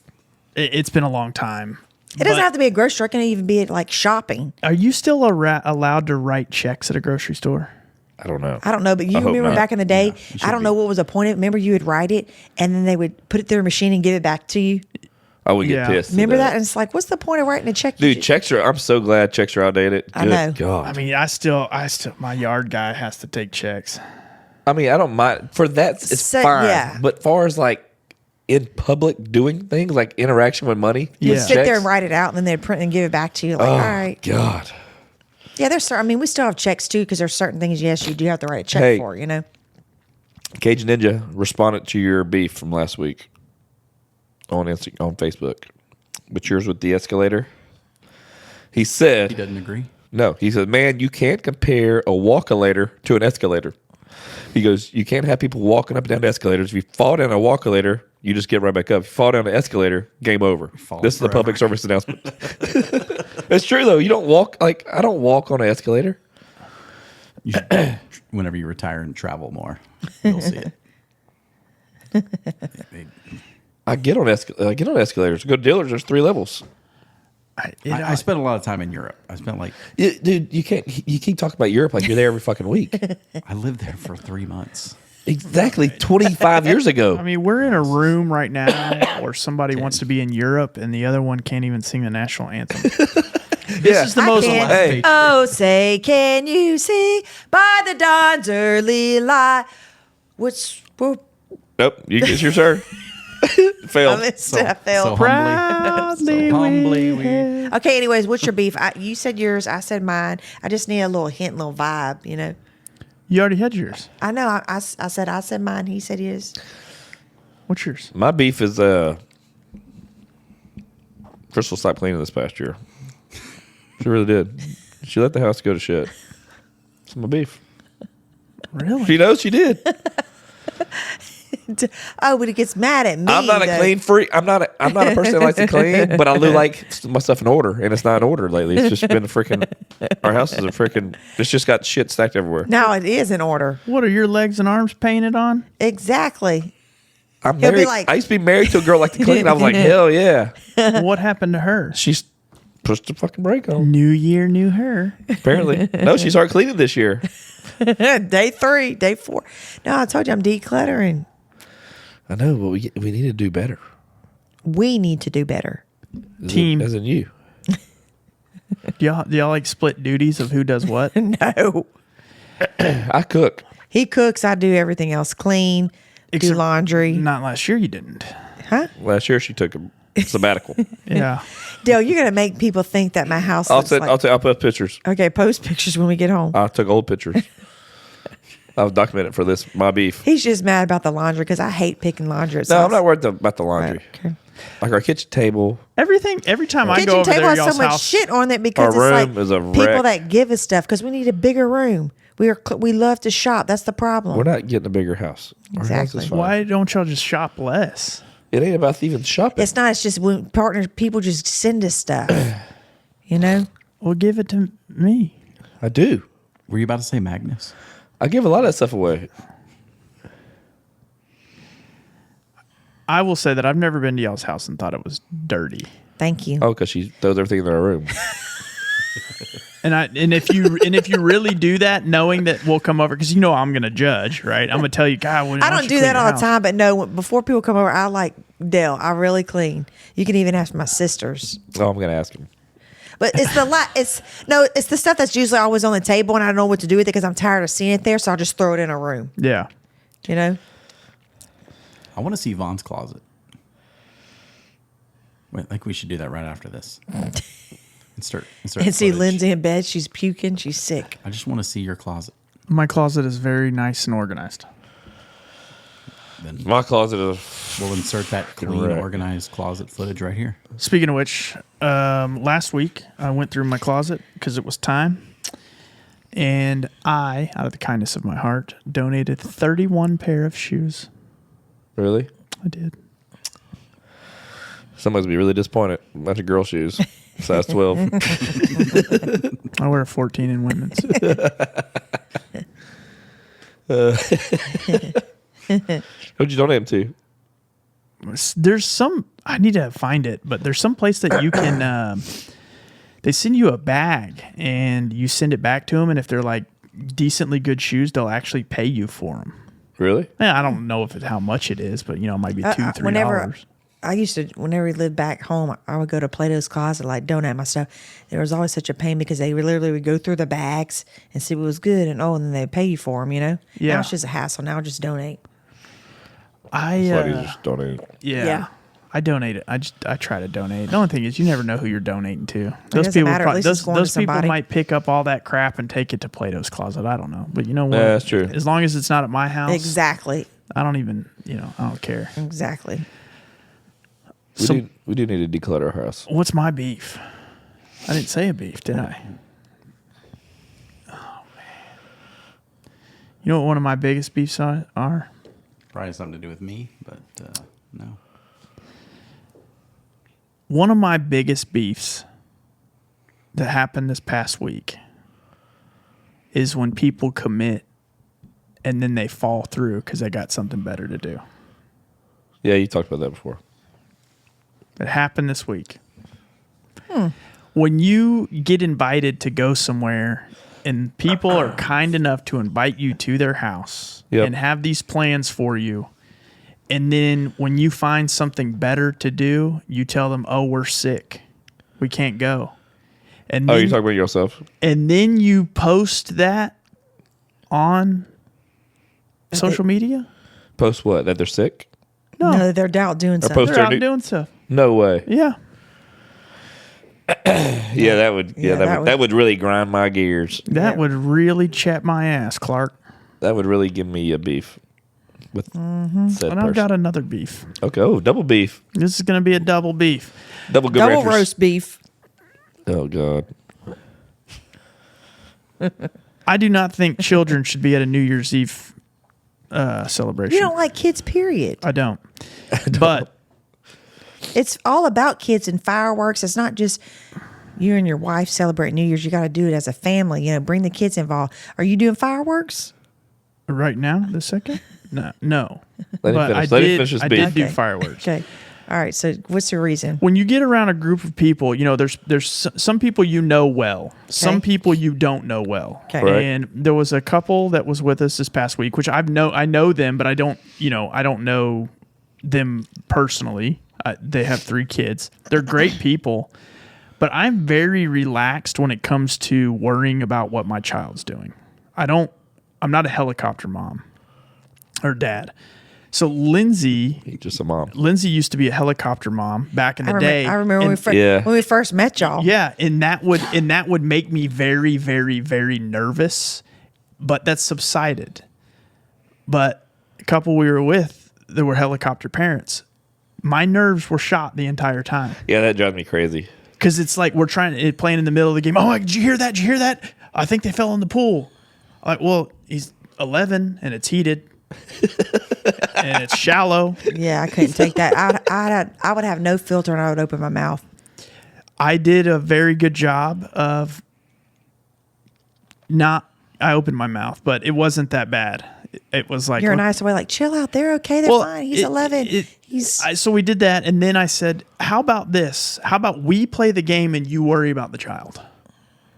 It's been a long time. It doesn't have to be a grocery store. It can even be like shopping. Are you still allowed to write checks at a grocery store? I don't know. I don't know, but you I hope remember not. back in the day, should I don't know what was the point of it. Remember you would write it and then they would put it through a machine and give it back to you. I would get Yeah. pissed. at Remember that? And it's like, what's the point of writing a check? Dude, checks are. I'm so glad checks are outdated. I Good know. God. I mean, I still, my yard guy has to take checks. I don't mind for that. It's So- fine. yeah. But far as like in public doing things like interaction with money, Yeah. with Sit there checks, and write it out and then they'd print and give it back to you. Like, Oh all right. God. Yeah, there's certain, I mean, we still have checks too because there's certain things, yes, you do have to write a check Hey. for, you know? Cajun Ninja responded to your beef from last week on Facebook, but yours with the escalator. He said, He doesn't agree. no, he said, man, you can't compare a walkalator to an escalator. He goes, you can't have people walking up and down the escalators. If you fall down a walkalator, you just get right back up. If you fall down the escalator, game over. Fall This is the forever. public service announcement. It's true though. You don't walk I don't walk on an escalator. You should, whenever you retire and travel more, you'll see it. I get on escalators. Go to dealers. There's 3 levels. I spent a lot of time in Europe. I spent like Dude, you can't. You keep talking about Europe like you're there every fucking week. I lived there for 3 months. Exactly, 25 years ago. I mean, we're in a room right now where somebody wants to be in Europe and the other one can't even sing the national anthem. Yeah. This is the I most. can't. Hey. Oh, say, can you see by the dawn's early light? Which, whoop, Nope. You get your sir. I Failed. missed it. I failed. Proudly so humbly we- we. Okay, anyways, what's your beef? You said yours. I said mine. I just need a little hint, little vibe, you know? You already had yours. I know. I said mine. He said his. What's yours? My beef is Crystal stopped cleaning this past year. She really did. She let the house go to shit. It's my beef. Really? She knows she did. Oh, but he gets mad at me. I'm not a though. clean freak. I'm not a person that likes to clean, but I do like my stuff in order, and it's not in order lately. It's just been a freaking. Our house is a freaking. It's just got shit stacked everywhere. Now it is in order. What are your legs and arms painted on? Exactly. I'm He'll be married. like- I used to be married to a girl like to clean. I was like, hell yeah. What happened to her? She's pushed the fucking brake on. New year, new her. Apparently, no. She started cleaning this year. Day 3, day 4. No, I told you I'm decluttering. I know, but we need to do better. We need to do better. Team. as in you. Do y'all like split duties of who does what? No. I cook. He cooks. I do everything else. Clean. Do Except- laundry. Not last year you didn't. Huh? Last year she took a sabbatical. Yeah. Dale, you're gonna make people think that my house. I'll looks send. like, I'll put pictures. Okay, post pictures when we get home. I took old pictures. I've documented for this my beef. He's just mad about the laundry because I hate picking laundry. No, I'm not worried about the laundry. Okay. Like our kitchen table. Every time I go Kitchen over table there, has y'all's so much house. shit on it because Our it's room like is a people wreck. that give us stuff because we need a bigger room. We love to shop. That's the problem. We're not getting a bigger house. Our house Exactly. is fine. Why don't y'all just shop less? It ain't about even shopping. It's not. It's just when people just send us stuff. You know. Well, give it to me. I do. Were you about to say Magnus? I give a lot of that stuff away. I will say that I've never been to y'all's house and thought it was dirty. Thank you. Oh, because she throws everything in her room. And if you really do that, knowing that we'll come over, because I'm going to judge, right? I'm going to tell you, God, I don't do that all the time, but no, before people come over, I like Dale. I really clean. You can even ask my sisters. Oh, I'm going to ask him. But it's it's the stuff that's usually always on the table, and I don't know what to do with it because I'm tired of seeing it there, so I'll just throw it in a room. Yeah. You know? I want to see Vaughn's closet. Wait, like we should do that right after this. And start And see footage. Lindsay in bed. She's puking. She's sick. I just want to see your closet. My closet is very nice and organized. Then My closet is. we'll insert that clean, Correct. organized closet footage right here. Speaking of which, last week I went through my closet because it was time. And I, out of the kindness of my heart, donated 31 pair of shoes. Really? I did. Somebody's be really disappointed. A bunch of girl shoes. Size 12. I wear a 14 in women's. Who'd you donate them to? There's some, I need to find it, but there's some place that you can, they send you a bag and you send it back to them. And if they're like decently good shoes, they'll actually pay you for them. Really? Yeah, I don't know how much it is, but it might be $2-3. Whenever we lived back home, I would go to Plato's Closet, like donate my stuff. There was always such a pain because they literally would go through the bags and see what was good, and then they'd pay you for them. Yeah. Now it's just a hassle. Now just donate. It's like you just donate. Yeah. I donate it. I try to donate. The only thing is, you never know who you're donating to. doesn't matter. At least it's going to those people somebody. might pick up all that crap and take it to Plato's Closet. I don't know, but you know what? Yeah, that's true. As long as it's not at my house, Exactly. I don't even. I don't care. Exactly. We do need to declutter our house. What's my beef? I didn't say a beef, did I? Oh man. You know what one of my biggest beefs are? Probably something to do with me, but no. One of my biggest beefs that happened this past week is when people commit and then they fall through because they got something better to do. Yeah, you talked about that before. It happened this week. When you get invited to go somewhere and people are kind enough to invite you to their house and have these plans for you, and then when you find something better to do, you tell them, "Oh, we're sick. We can't go." And You're talking about yourself? And then you post that on social media? Post what? That they're sick? No, they're out doing something. post- They're out new- doing stuff. No way. Yeah. Yeah, that would. Yeah, that that would really grind my gears. That would really chat my ass, Clark. That would really give me a beef with said And person. I've got another beef. Okay. Oh, double beef. This is going to be a double beef. Double good Double ranchers. roast beef. Oh God. I do not think children should be at a New Year's Eve celebration. You don't like kids, period. I don't. But It's all about kids and fireworks. It's not just you and your wife celebrate New Year's. You got to do it as a family. Bring the kids involved. Are you doing fireworks? right now, this second? No. Let him But finish. I Let him did, finish his I beef. did do Okay. fireworks. Okay. All right. So what's the reason? When you get around a group of people, there's some people you know well, some people you don't know well. Okay. Right. And there was a couple that was with us this past week, which I know them, but I don't know them personally. They have 3 kids. They're great people, but I'm very relaxed when it comes to worrying about what my child's doing. I'm not a helicopter mom or dad. So Lindsay Just a mom. used to be a helicopter mom back in the day. I remember And- when we first met y'all. yeah, and that would make me very, very, very nervous, but that subsided. But a couple we were with, they were helicopter parents. My nerves were shot the entire time Yeah, that drives me crazy. because it's like we're playing in the middle of the game. Oh, did you hear that? Did you hear that? I think they fell in the pool. I'm like, well, he's 11 and it's heated and it's shallow. Yeah, I couldn't take that. I would have no filter and I would open my mouth. I did a very good job of I opened my mouth, but it wasn't that bad. it was like You're a nice way, like, chill out. They're okay. They're fine. He's 11. So we did that, and then I said, how about this? How about we play the game and you worry about the child?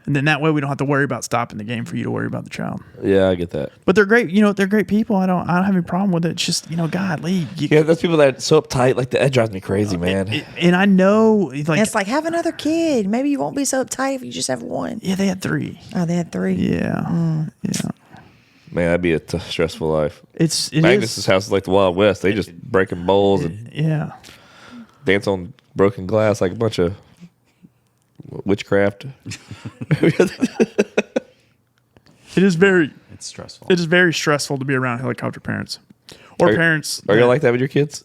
And then that way we don't have to worry about stopping the game for you to worry about the child. Yeah, I get that. But they're great. They're great people. I don't have any problem with it. It's just, God, Lee. Yeah, those people that are so uptight, like that drives me crazy, man. And I know, And it's like, have another kid. Maybe you won't be so uptight if you just have one. yeah, they had 3. Oh, they had 3. Yeah, yeah. Man, that'd be a stressful life. It Magnus's is. house is like the Wild West. They just breaking bowls and Yeah. dance on broken glass like a bunch of witchcraft. It is very. It's stressful. It is very stressful to be around helicopter parents or parents. Are you like that with your kids?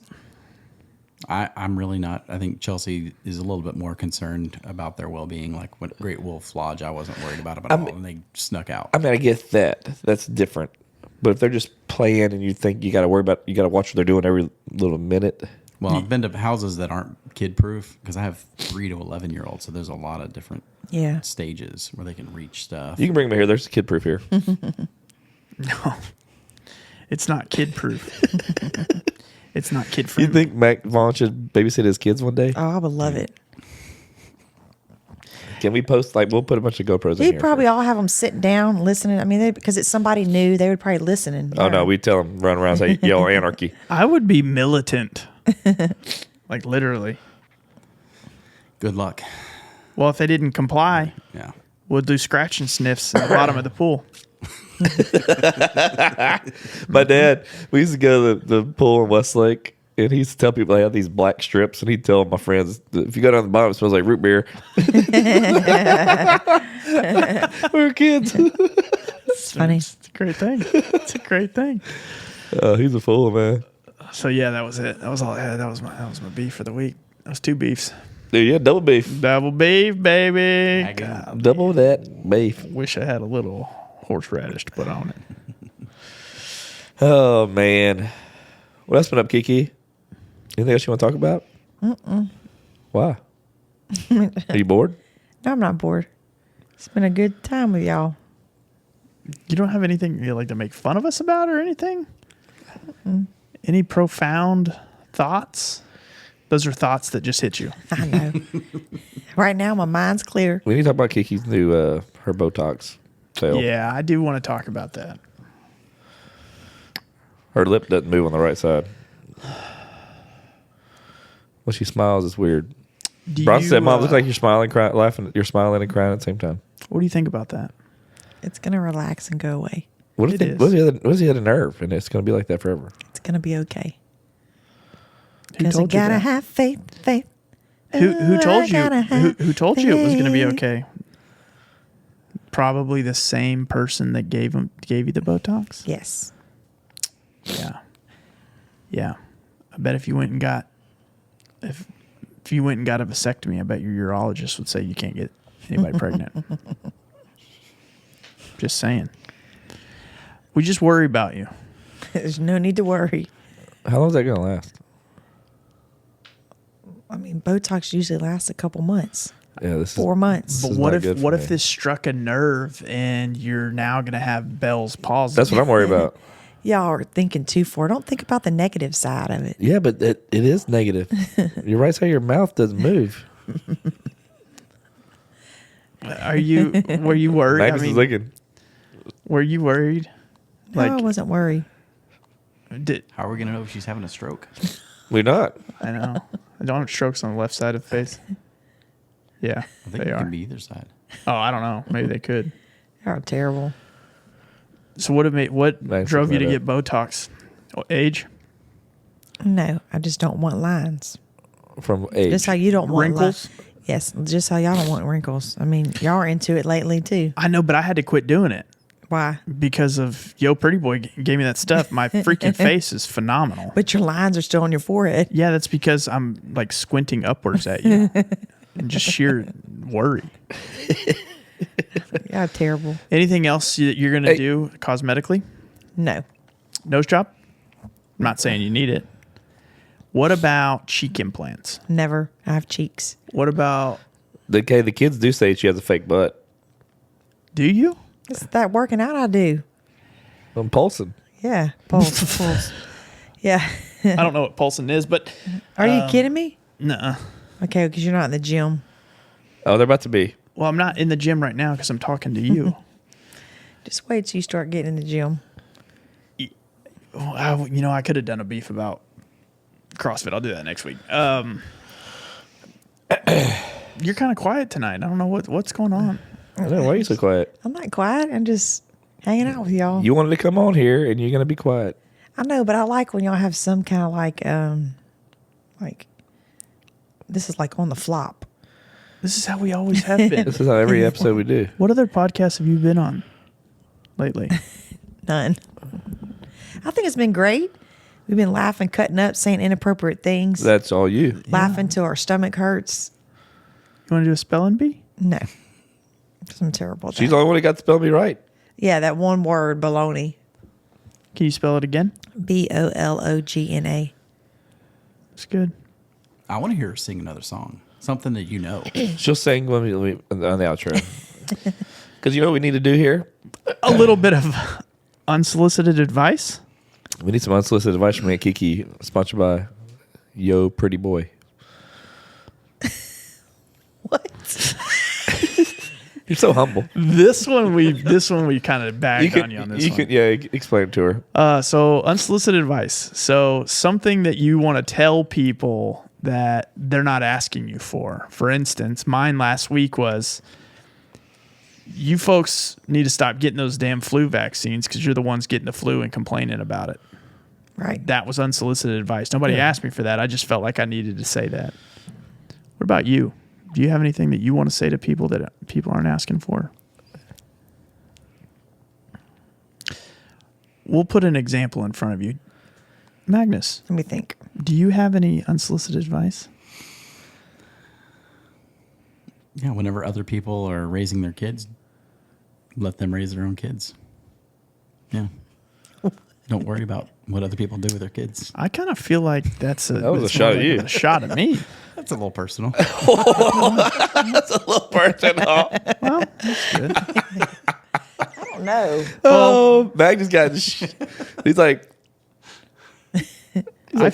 I'm really not. I think Chelsea is a little bit more concerned about their well-being. Like when Great Wolf Lodge, I wasn't worried about it at all, and they snuck out. I mean, I get that. That's different. But if they're just playing and you think you got to watch what they're doing every little minute. Well, I've been to houses that aren't kid-proof because I have 3 to 11-year-olds, so there's a lot of different stages where they can reach stuff. You can bring them here. There's a kid proof here. No, it's not kid proof. It's not kid friendly. You think Mac Vaughn should babysit his kids one day? Oh, I would love it. Can we post, we'll put a bunch of GoPros in here. They'd probably all have them sitting down, listening. I mean, because it's somebody new, they would probably listen. And Oh, no, we tell them, run around and say, yell anarchy. I would be militant. Like literally. Good luck. Well, if they didn't comply, Yeah. we'll do scratch and sniffs at the bottom of the pool. My dad, we used to go to the pool in Westlake, and he used to tell people they had these black strips, and he'd tell my friends, if you go down the bottom, it smells like root beer. We were kids. it's funny. It's a great thing. It's a great thing. Oh, he's a fool, man. So yeah, that was it. That was all I had. That was my beef for the week. That was 2 beefs. Dude, yeah, double beef. Double beef, baby. God. Double that beef. Wish I had a little horseradish to put on it. Oh, man. Well, that's been up, KiKi. Anything else you want to talk about? Why? Are you bored? No, I'm not bored. It's been a good time with y'all. You don't have anything you like to make fun of us about or anything? Any profound thoughts? Those are thoughts that just hit you. I know. Right now, my mind's clear. We need to talk about KiKi's new, her Botox fail. Yeah, I do want to talk about that. Her lip doesn't move on the right side. When she smiles, it's weird. Bronson said, "Mom, looks like you're smiling, crying, laughing. You're smiling and crying at the same time." What do you think about that? It's going to relax and go away. What if It they, is. what if he had a nerve and it's going to be like that forever? It's going to be okay. Who Because I told you got to that? have faith. Who Ooh, told I you? gotta have Who told you it was going to be faith. okay? Probably the same person that gave you the Botox. Yes. Yeah, yeah. I bet if you went and got a vasectomy, I bet your urologist would say you can't get anybody pregnant. Just saying. We just worry about you. There's no need to worry. How long is that going to last? I mean, Botox usually lasts a couple months. Yeah, this 4 months. But is what not if good for what me. if this struck a nerve and you're now going to have Bell's palsy? That's what I'm worried about. Y'all are thinking too far. Don't think about the negative side of it. Yeah, but it is negative. Your right side of your mouth doesn't move. Were you worried? Magnus is looking. Were you worried? No, I wasn't worried. How are we going to know if she's having a stroke? We're not. I know. I don't have strokes on the left side of the face. Yeah, I think they it are. can be either side. Oh, I don't know. Maybe they could. Y'all are terrible. So what Thanks drove for you to that. get Botox? Age? No, I just don't want lines. From age. Just how you don't want Wrinkles? lines. Yes, just how y'all don't want wrinkles. I mean, y'all are into it lately too. I know, but I had to quit doing it Why? because of Yo Pretty Boy gave me that stuff. My freaking face is phenomenal. But your lines are still on your forehead. Yeah, that's because I'm like squinting upwards at you and just sheer worry. Y'all are terrible. Anything else that you're going to do cosmetically? No. Nose job? I'm not saying you need it. What about cheek implants? Never. I have cheeks. What about, the kids do say she has a fake butt. do you? It's that working out I do. I'm pulsing. Yeah, pulse. Yeah. I don't know what pulsing is, but Are you kidding me? nuh-uh. Okay, because you're not in the gym. Oh, they're about to be. Well, I'm not in the gym right now because I'm talking to you. Just wait till you start getting in the gym. I could have done a beef about CrossFit. I'll do that next week. You're kind of quiet tonight. I don't know what's going on. I don't know why are you so quiet. I'm not quiet. I'm just hanging out with y'all. You wanted to come on here, and you're gonna be quiet. I know, but I like when y'all have some kind of like this is like on the flop. This is how we always have been. This is how every episode we do. What other podcasts have you been on lately? None. I think it's been great. We've been laughing, cutting up, saying inappropriate things, That's all you. laughing till our stomach hurts. You want to do a spelling bee? No, I'm terrible. At She's that. the only one that got to spell me right. Yeah, that one word, baloney. Can you spell it again? BOLOGNA. It's good. I want to hear her sing another song. Something that you know. She'll sing when we on the outro. Because you know what we need to do here? A little bit of unsolicited advice. We need some unsolicited advice from Aunt KiKi, sponsored by Yo Pretty Boy. What? You're so humble. This one we kind of bagged on you on this one. Explain it to her. So unsolicited advice. So something that you want to tell people that they're not asking you for. For instance, mine last week was, you folks need to stop getting those damn flu vaccines because you're the ones getting the flu and complaining about it. Right. That was unsolicited advice. Nobody asked me for that. I just felt like I needed to say that. What about you? Do you have anything that you want to say to people that people aren't asking for? We'll put an example in front of you. Magnus, Let me think. do you have any unsolicited advice? Yeah, whenever other people are raising their kids, let them raise their own kids. Yeah. Don't worry about what other people do with their kids. I kind of feel like that was a shot at you. A shot at me. That's a little personal. That's a little personal. Well, that's good. I don't know. Oh, Magnus got. He's like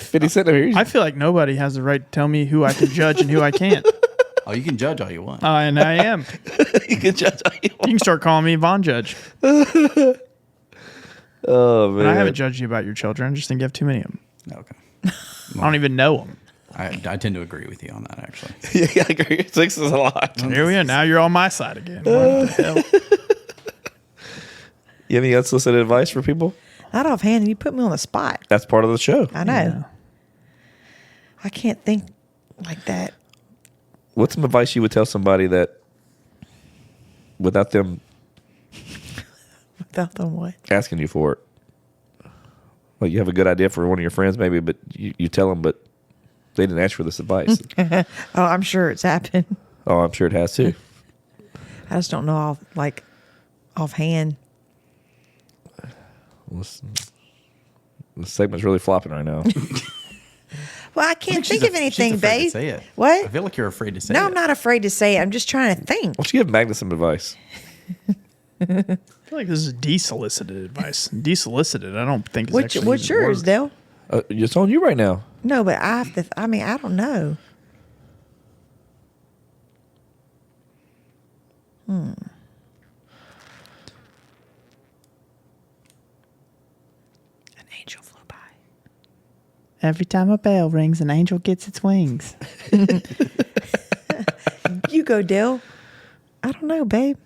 50 Cent over here. I feel like nobody has the right to tell me who I can judge and who I can't. Oh, you can judge all you want. And I am. You can judge all you You want. can start calling me Von Judge. Oh man, And I haven't judged you about your children. I just think you have too many of them. Okay. I don't even know them. I tend to agree with you on that, actually. Yeah, I agree. 6 is a lot. Here we are. Now you're on my side again. What the hell? You have any unsolicited advice for people? Not offhand. You put me on the spot. That's part of the show. I know. Yeah. I can't think like that. What's some advice you would tell somebody that without them Without them what? asking you for it? Like you have a good idea for one of your friends maybe, but you tell them, but they didn't ask for this advice. Oh, I'm sure it's happened. Oh, I'm sure it has too. I just don't know offhand. This segment's really flopping right now. Well, I can't think of anything, She's afraid babe. to say it. What? I feel like you're afraid to say No, it. I'm not afraid to say it. I'm just trying to think. Why don't you give Magnus some advice? I feel like this is desolicited advice. Desolicited, I don't think is actually What's even a yours, word. Dale? It's on you right now. No, but I have to. I mean, I don't know. An angel flew by. Every time a bell rings, an angel gets its wings. You go, Dale. I don't know, babe.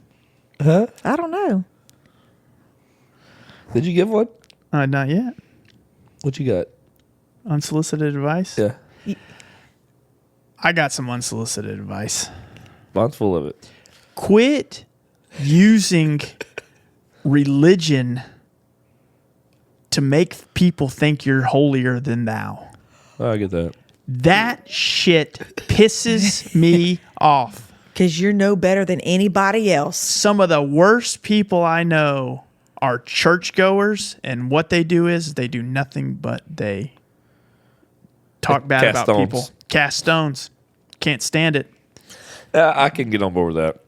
Huh? I don't know. Did you give one? Not yet. What you got? Unsolicited advice? Yeah. I got some unsolicited advice. Bon's full of it. Quit using religion to make people think you're holier than thou. Oh, I get that. That shit pisses me off. Because you're no better than anybody else. Some of the worst people I know are churchgoers, and what they do is they do nothing but they talk bad Cast about stones. people. Cast stones. Can't stand it. I can get on board with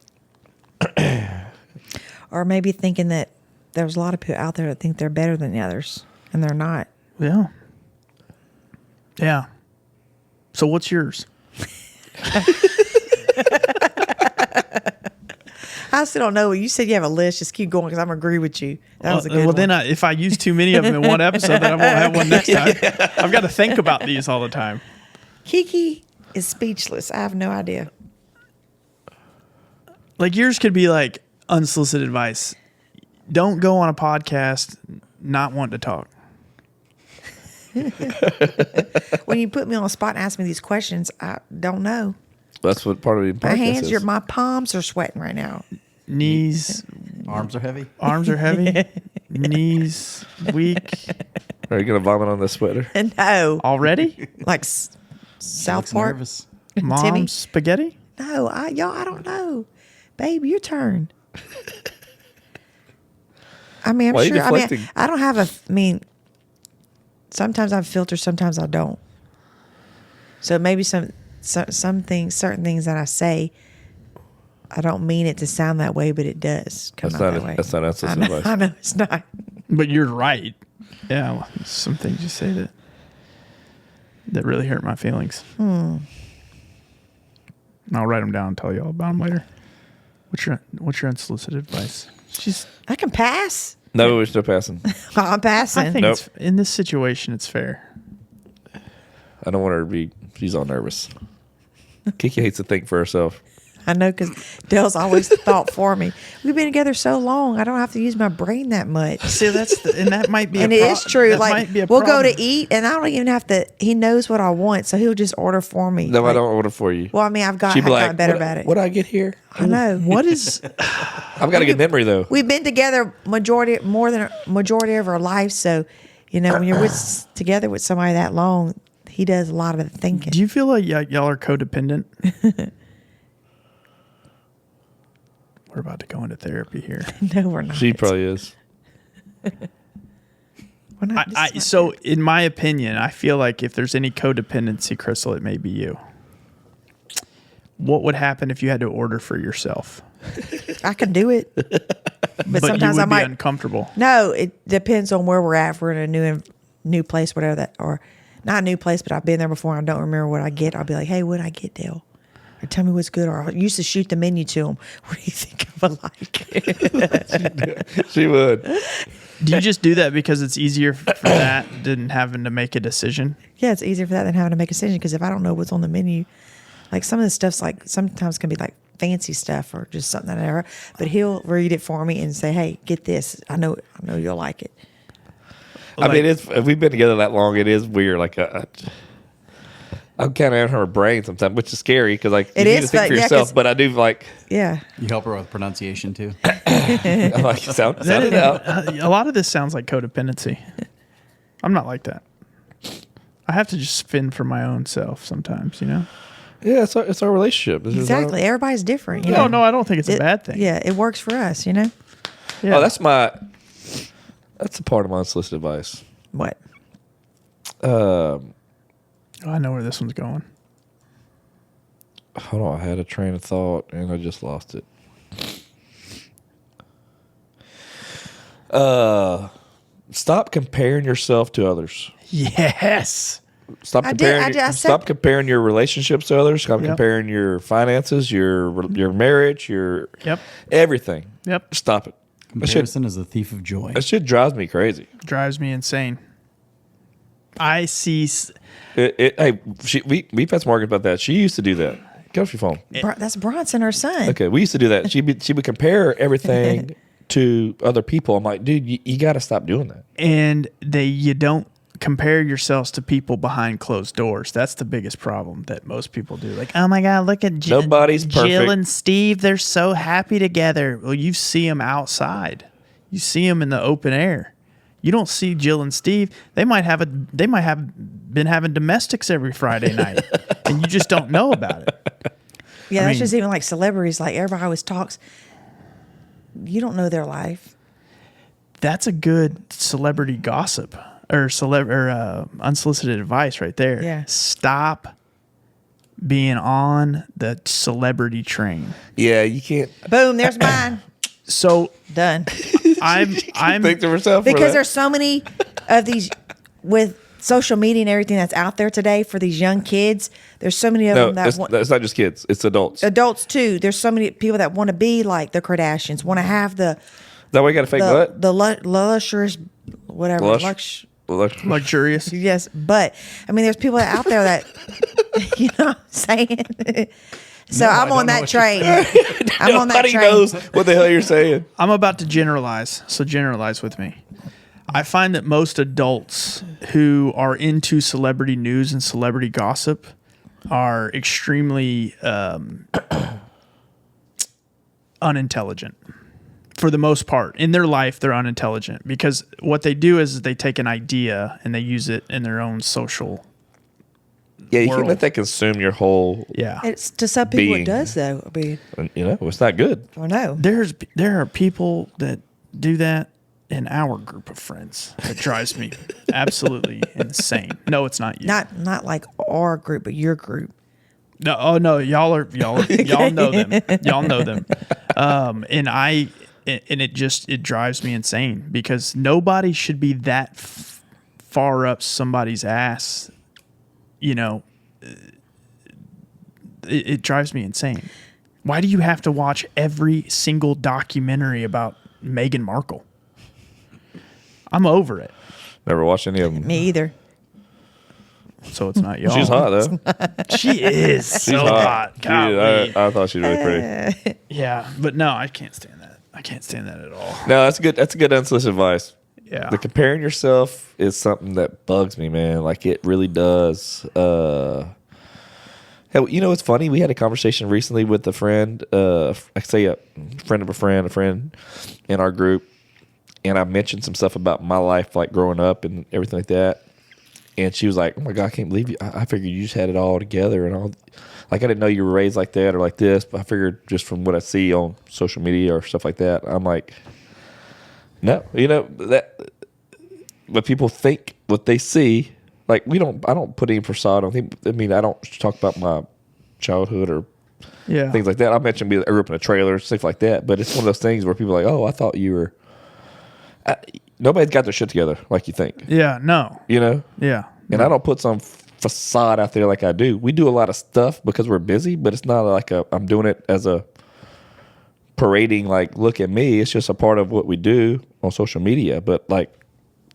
that. Or maybe thinking that there's a lot of people out there that think they're better than the others. and they're not. Yeah. Yeah. So what's yours? I still don't know. You said you have a list. Just keep going because I'm agree with you. That was a good one. Then if I use too many of them in one episode, then I won't have one next time. I've got to think about these all the time. KiKi is speechless. I have no idea. Like yours could be like unsolicited advice. Don't go on a podcast not want to talk. When you put me on the spot and ask me these questions, I don't know. That's what part of the My podcast hands, is. my palms are sweating right now. Knees, Arms are heavy. arms are heavy. Knees weak. Are you gonna vomit on this sweater? No, Already? like She South looks Park. nervous. Mom Timmy? spaghetti? No, I don't know. Babe, your turn. I mean, I'm Why are you sure. I mean, deflecting? I don't have sometimes I filter, sometimes I don't. So maybe some things, certain things that I say, I don't mean it to sound that way, but it does come That's out not that way. that's not I unsolicited know, advice. I know it's not. But you're right. Yeah, well, some things you say that really hurt my feelings. I'll write them down and tell you all about them later. What's your unsolicited advice? I can pass. No, we're still passing. I'm passing. I think Nope. it's, in this situation, it's fair. I don't want her to be. She's all nervous. KiKi hates to think for herself. I know because Dale's always thought for me. We've been together so long, I don't have to use my brain that much. See, and that might be, And it is true. That Like might be a we'll go problem. to eat, and I don't even have to. He knows what I want, so he'll just order for me. No, I Like, don't order for you. Well, I mean, I've She'd be gotten like, better what, about it. What I get here? I know. What is? I've got a good memory though. We've been together more than a majority of our life, so when you're together with somebody that long, he does a lot of the thinking. Do you feel like y'all are codependent? We're about to go into therapy here. No, we're not. She probably is. We're not, this is not So, good. in my opinion, I feel like if there's any codependency, Crystal, it may be you. What would happen if you had to order for yourself? I can do it, but sometimes you I would might. be uncomfortable. No, it depends on where we're at. If we're in a new place, whatever that, or not a new place, but I've been there before. And I don't remember what I get. I'll be like, "Hey, what did I get, Dale?" Or tell me what's good. Or I used to shoot the menu to him. What do you think I would like? She would. Do you just do that because it's easier for that than having to make a decision? Yeah, it's easier for that than having to make a decision. Because if I don't know what's on the menu, like some of the stuff's like sometimes can be like fancy stuff or just something that I never. But he'll read it for me and say, "Hey, get this. I know you'll like it." I mean, if we've been together that long, it is weird. Like, I'm kind of in her brain sometimes, which is scary because like you It need is, to think but for yeah, yourself. 'cause- But I do like, Yeah. You help her with pronunciation too. I'm like sound it out. A lot of this sounds like codependency. I'm not like that. I have to just fend for my own self sometimes, Yeah, it's our relationship. It's just Exactly. Everybody's different. You No, know? no, I don't think it's a It- bad thing. Yeah, it works for us. Yeah. Oh, that's a part of my unsolicited advice. What? Oh, I know where this one's going. Hold on, I had a train of thought and I just lost it. Stop comparing yourself to others. Yes. Stop I did- comparing. I said- Stop comparing your relationships to others. Stop Yep. comparing your finances, your marriage, your Yep. everything. Yep. Stop it. Comparison is the thief of joy. That shit drives me crazy. Drives me insane. I see. We've had some arguments about that. She used to do that. Get off your phone. That's Bronson, her son. Okay, we used to do that. She would compare everything to other people. I'm like, dude, you got to stop doing that. And you don't compare yourselves to people behind closed doors. That's the biggest problem that most people do. Like, oh my God, look at Nobody's Jill perfect. and Steve. They're so happy together. Well, you see them outside. You see them in the open air. You don't see Jill and Steve. They might have been having domestics every Friday night, and you just don't know about it. Yeah, I that's mean- just even like celebrities. Like everybody always talks. You don't know their life. That's a good celebrity gossip or unsolicited advice right there. Yeah. Stop being on the celebrity train. Yeah, you can't Boom, there's mine. So Done. I'm think to herself. Because there's so many of these with social media and everything that's out there today for these young kids. There's so many of No, them that it's, want, it's not just kids. It's adults. Is adults too. There's so many people that want to be like the Kardashians, want to have that why you got a fake butt? the luxurious whatever Luxurious. yes. But I mean, there's people out there that you know what I'm saying. So I'm on that train. I'm on that Nobody train. knows what the hell you're saying. I'm about to generalize, so generalize with me. I find that most adults who are into celebrity news and celebrity gossip are extremely unintelligent. For the most part, in their life, they're unintelligent because what they do is they take an idea and they use it in their own social. Yeah, you World. can't let that consume your whole. Yeah, It's to some people Being. it does though. I mean, You know, it's not good. I don't know. there are people that do that in our group of friends. That drives me absolutely insane. No, it's not you. Not like our group, but your group. No, oh no, y'all know them. Y'all know them. And it drives me insane because nobody should be that far up somebody's ass. You know, it drives me insane. Why do you have to watch every single documentary about Meghan Markle? I'm over it. Never watched any of them. Me either. So it's not y'all. She's hot though. She is so hot. She- Golly. I thought she was really pretty. Yeah, but no, I can't stand that. I can't stand that at all. No, that's good. That's good unsolicited advice. Yeah. The comparing yourself is something that bugs me, man. Like it really does. Hell, you know, it's funny. We had a conversation recently with a friend. I say a friend of a friend in our group, and I mentioned some stuff about my life, like growing up and everything like that. And she was like, "Oh my God, I can't believe you! I figured you just had it all together and all. Like I didn't know you were raised like that or like this, but I figured just from what I see on social media or stuff like that, I'm like." No, you know that what people think, what they see. Like I don't put any facade on. I mean, I don't talk about my childhood or Yeah. things like that. I mentioned I grew up in a trailer, stuff like that. But it's one of those things where people are like, "Oh, I thought you were." Nobody's got their shit together like you think. Yeah. No. You know, Yeah. and I don't put some facade out there like I do. We do a lot of stuff because we're busy, but it's not like I'm doing it as a parading like look at me. It's just a part of what we do on social media, but like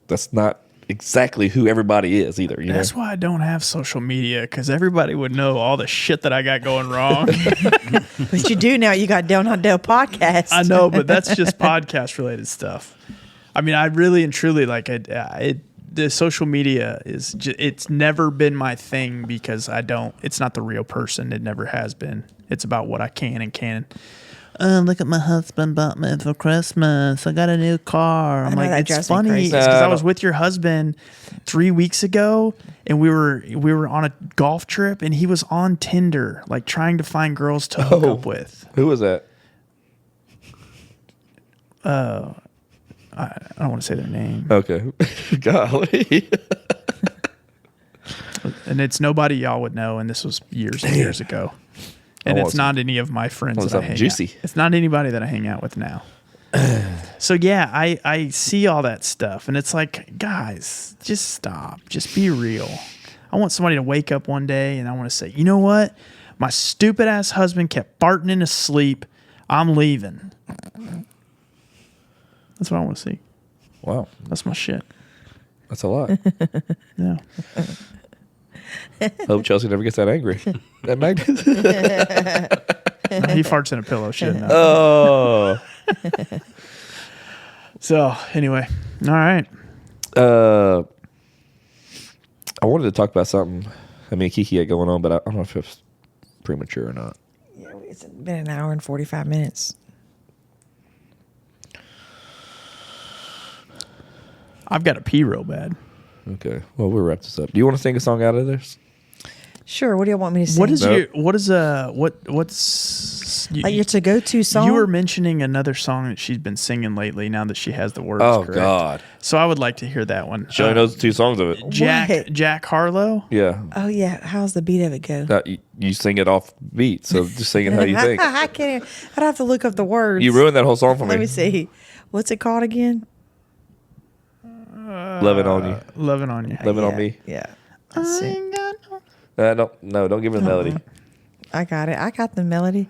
that's not exactly who everybody is either. You That's know? why I don't have social media because everybody would know all the shit that I got going wrong. But you do now. You got Down on Dale podcast. I know, but that's just podcast related stuff. I mean, I really and truly like it. The social media is it's never been my thing because it's not the real person. It never has been. It's about what I can and can't. Look at my husband bought me for Christmas. I got a new car. I'm know, like, that it's drives me funny crazy. because I was with your husband 3 weeks ago, and we were on a golf trip, and he was on Tinder, like trying to find girls to hook up with. Who was that? I don't want to say their name, Okay, golly. and it's nobody y'all would know. And this was years and years ago. And want it's not any of my friends want that I something hang juicy. out. It's not anybody that I hang out with now. So yeah, I see all that stuff, and it's like, guys, just stop. Just be real. I want somebody to wake up one day and I want to say, you know what? My stupid ass husband kept farting in his sleep. I'm leaving. That's what I want to see. Wow, That's my shit. that's a lot. Yeah. Hope Chelsea never gets that angry. That magnet. He farts in a pillow. She doesn't know. Oh. So anyway, all right. I wanted to talk about something. I mean, KiKi had going on, but I don't know if it's premature or not. Yeah, it's been an hour and 45 minutes. I've got to pee real bad. Okay. Well, we'll wrap this up. Do you want to sing a song out of this? Sure. What do you want me to sing? What's like your to-go-to song? You were mentioning another song that she's been singing lately now that she has the words Oh, correct. God. So I would like to hear that one. She only knows 2 songs of it. What? Jack Harlow. Yeah. Oh, yeah. How's the beat of it go? You sing it off beat, so just sing it how you think. I can't. I'd have to look up the words. You ruined that whole song for me. Let me see. What's it called again? Loving on you. Loving on you. Loving on me. Yeah. Let's see. Don't give me the melody. I got it. I got the melody.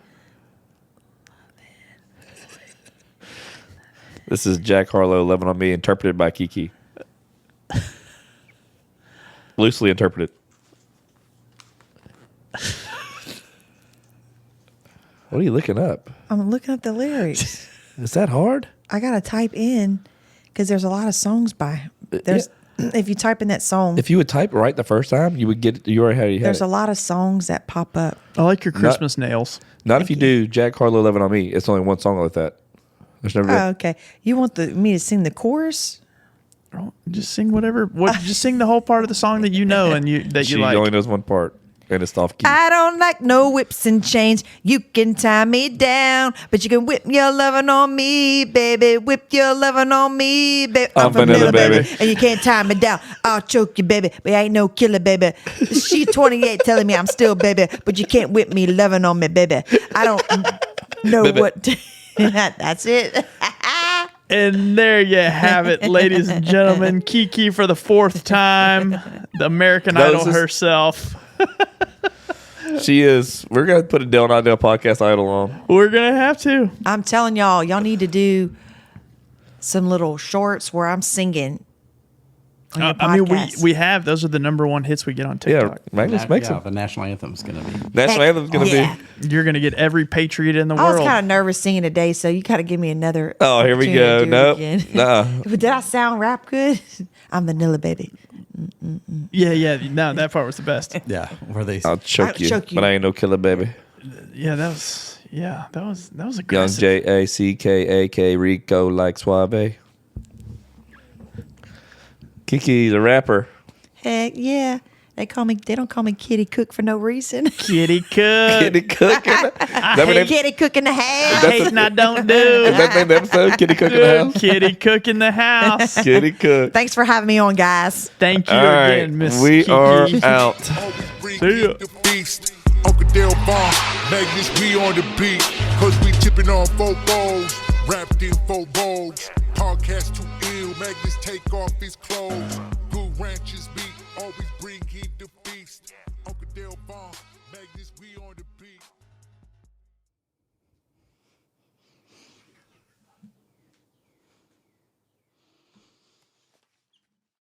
This is Jack Harlow, Loving on Me, interpreted by KiKi. Loosely interpreted. What are you looking up? I'm looking up the lyrics. Is that hard? I gotta type in because there's a lot of songs by. There's if you type in that song, If you would type right the first time, you would get. You already had there's it. a lot of songs that pop up. I like your Christmas nails. Not if you do Jack Harlow, Loving on Me. It's only one song like that. There's never. Oh, okay. You want me to sing the chorus? Just sing whatever. Just sing the whole part of the song that you know and you She like. only knows one part, and it's off key. I don't like no whips and chains. You can tie me down, but you can whip your lovin' on me, baby. Whip your lovin' on me, baby. I'm vanilla, baby. And you can't tie me down. I'll choke you, baby, but I ain't no killer, baby. She 28 telling me I'm still baby, but you can't whip me lovin' on me, baby. I don't know Baby. what. That's it. And there you have it, ladies and gentlemen. KiKi for the 4th time, the American Idol herself. She is. We're gonna put a Dale Not Dale podcast idol on. We're gonna have to. I'm telling y'all need to do some little shorts where I'm singing. On your I mean, podcast. we have. Those are the #1 hits we get on Yeah, TikTok. Magnus makes yeah, them. the national anthem's going to be. National anthem's gonna yeah. be. You're gonna get every patriot in the I was world. kind of nervous singing today, so you got to give me another. Oh, here we opportunity go. to do it Nope. again. Nah. But did I sound rap good? I'm vanilla, baby. Yeah. No, that part was the best. Yeah, where they. I'll choke you, choke you. but I ain't no killer, baby. Yeah, that was Young aggressive. JACKAK Rico like Suave. KiKi, the rapper. Heck yeah. They don't call me Kitty Cook for no reason. Kitty cook. Kitty Cook. Kitty Cook in the house. Hate and I don't do. Is that the name of the episode? Kitty Cook in the house? Kitty cook in the house. Kitty Cook. Thanks for having me on, guys. Thank you All right, again, Miss we are KiKi. out. Always bring See ya. heat the feast. Uncle Dale Vaughn, Magnus, we on the beat. Cause we tipping on 4 bowls, wrapped in 4 bowls. Podcast too ill, Magnus take off his clothes. Good ranches meat, always bring heat the feast. Uncle Dale Vaughn, Magnus, we on the beat.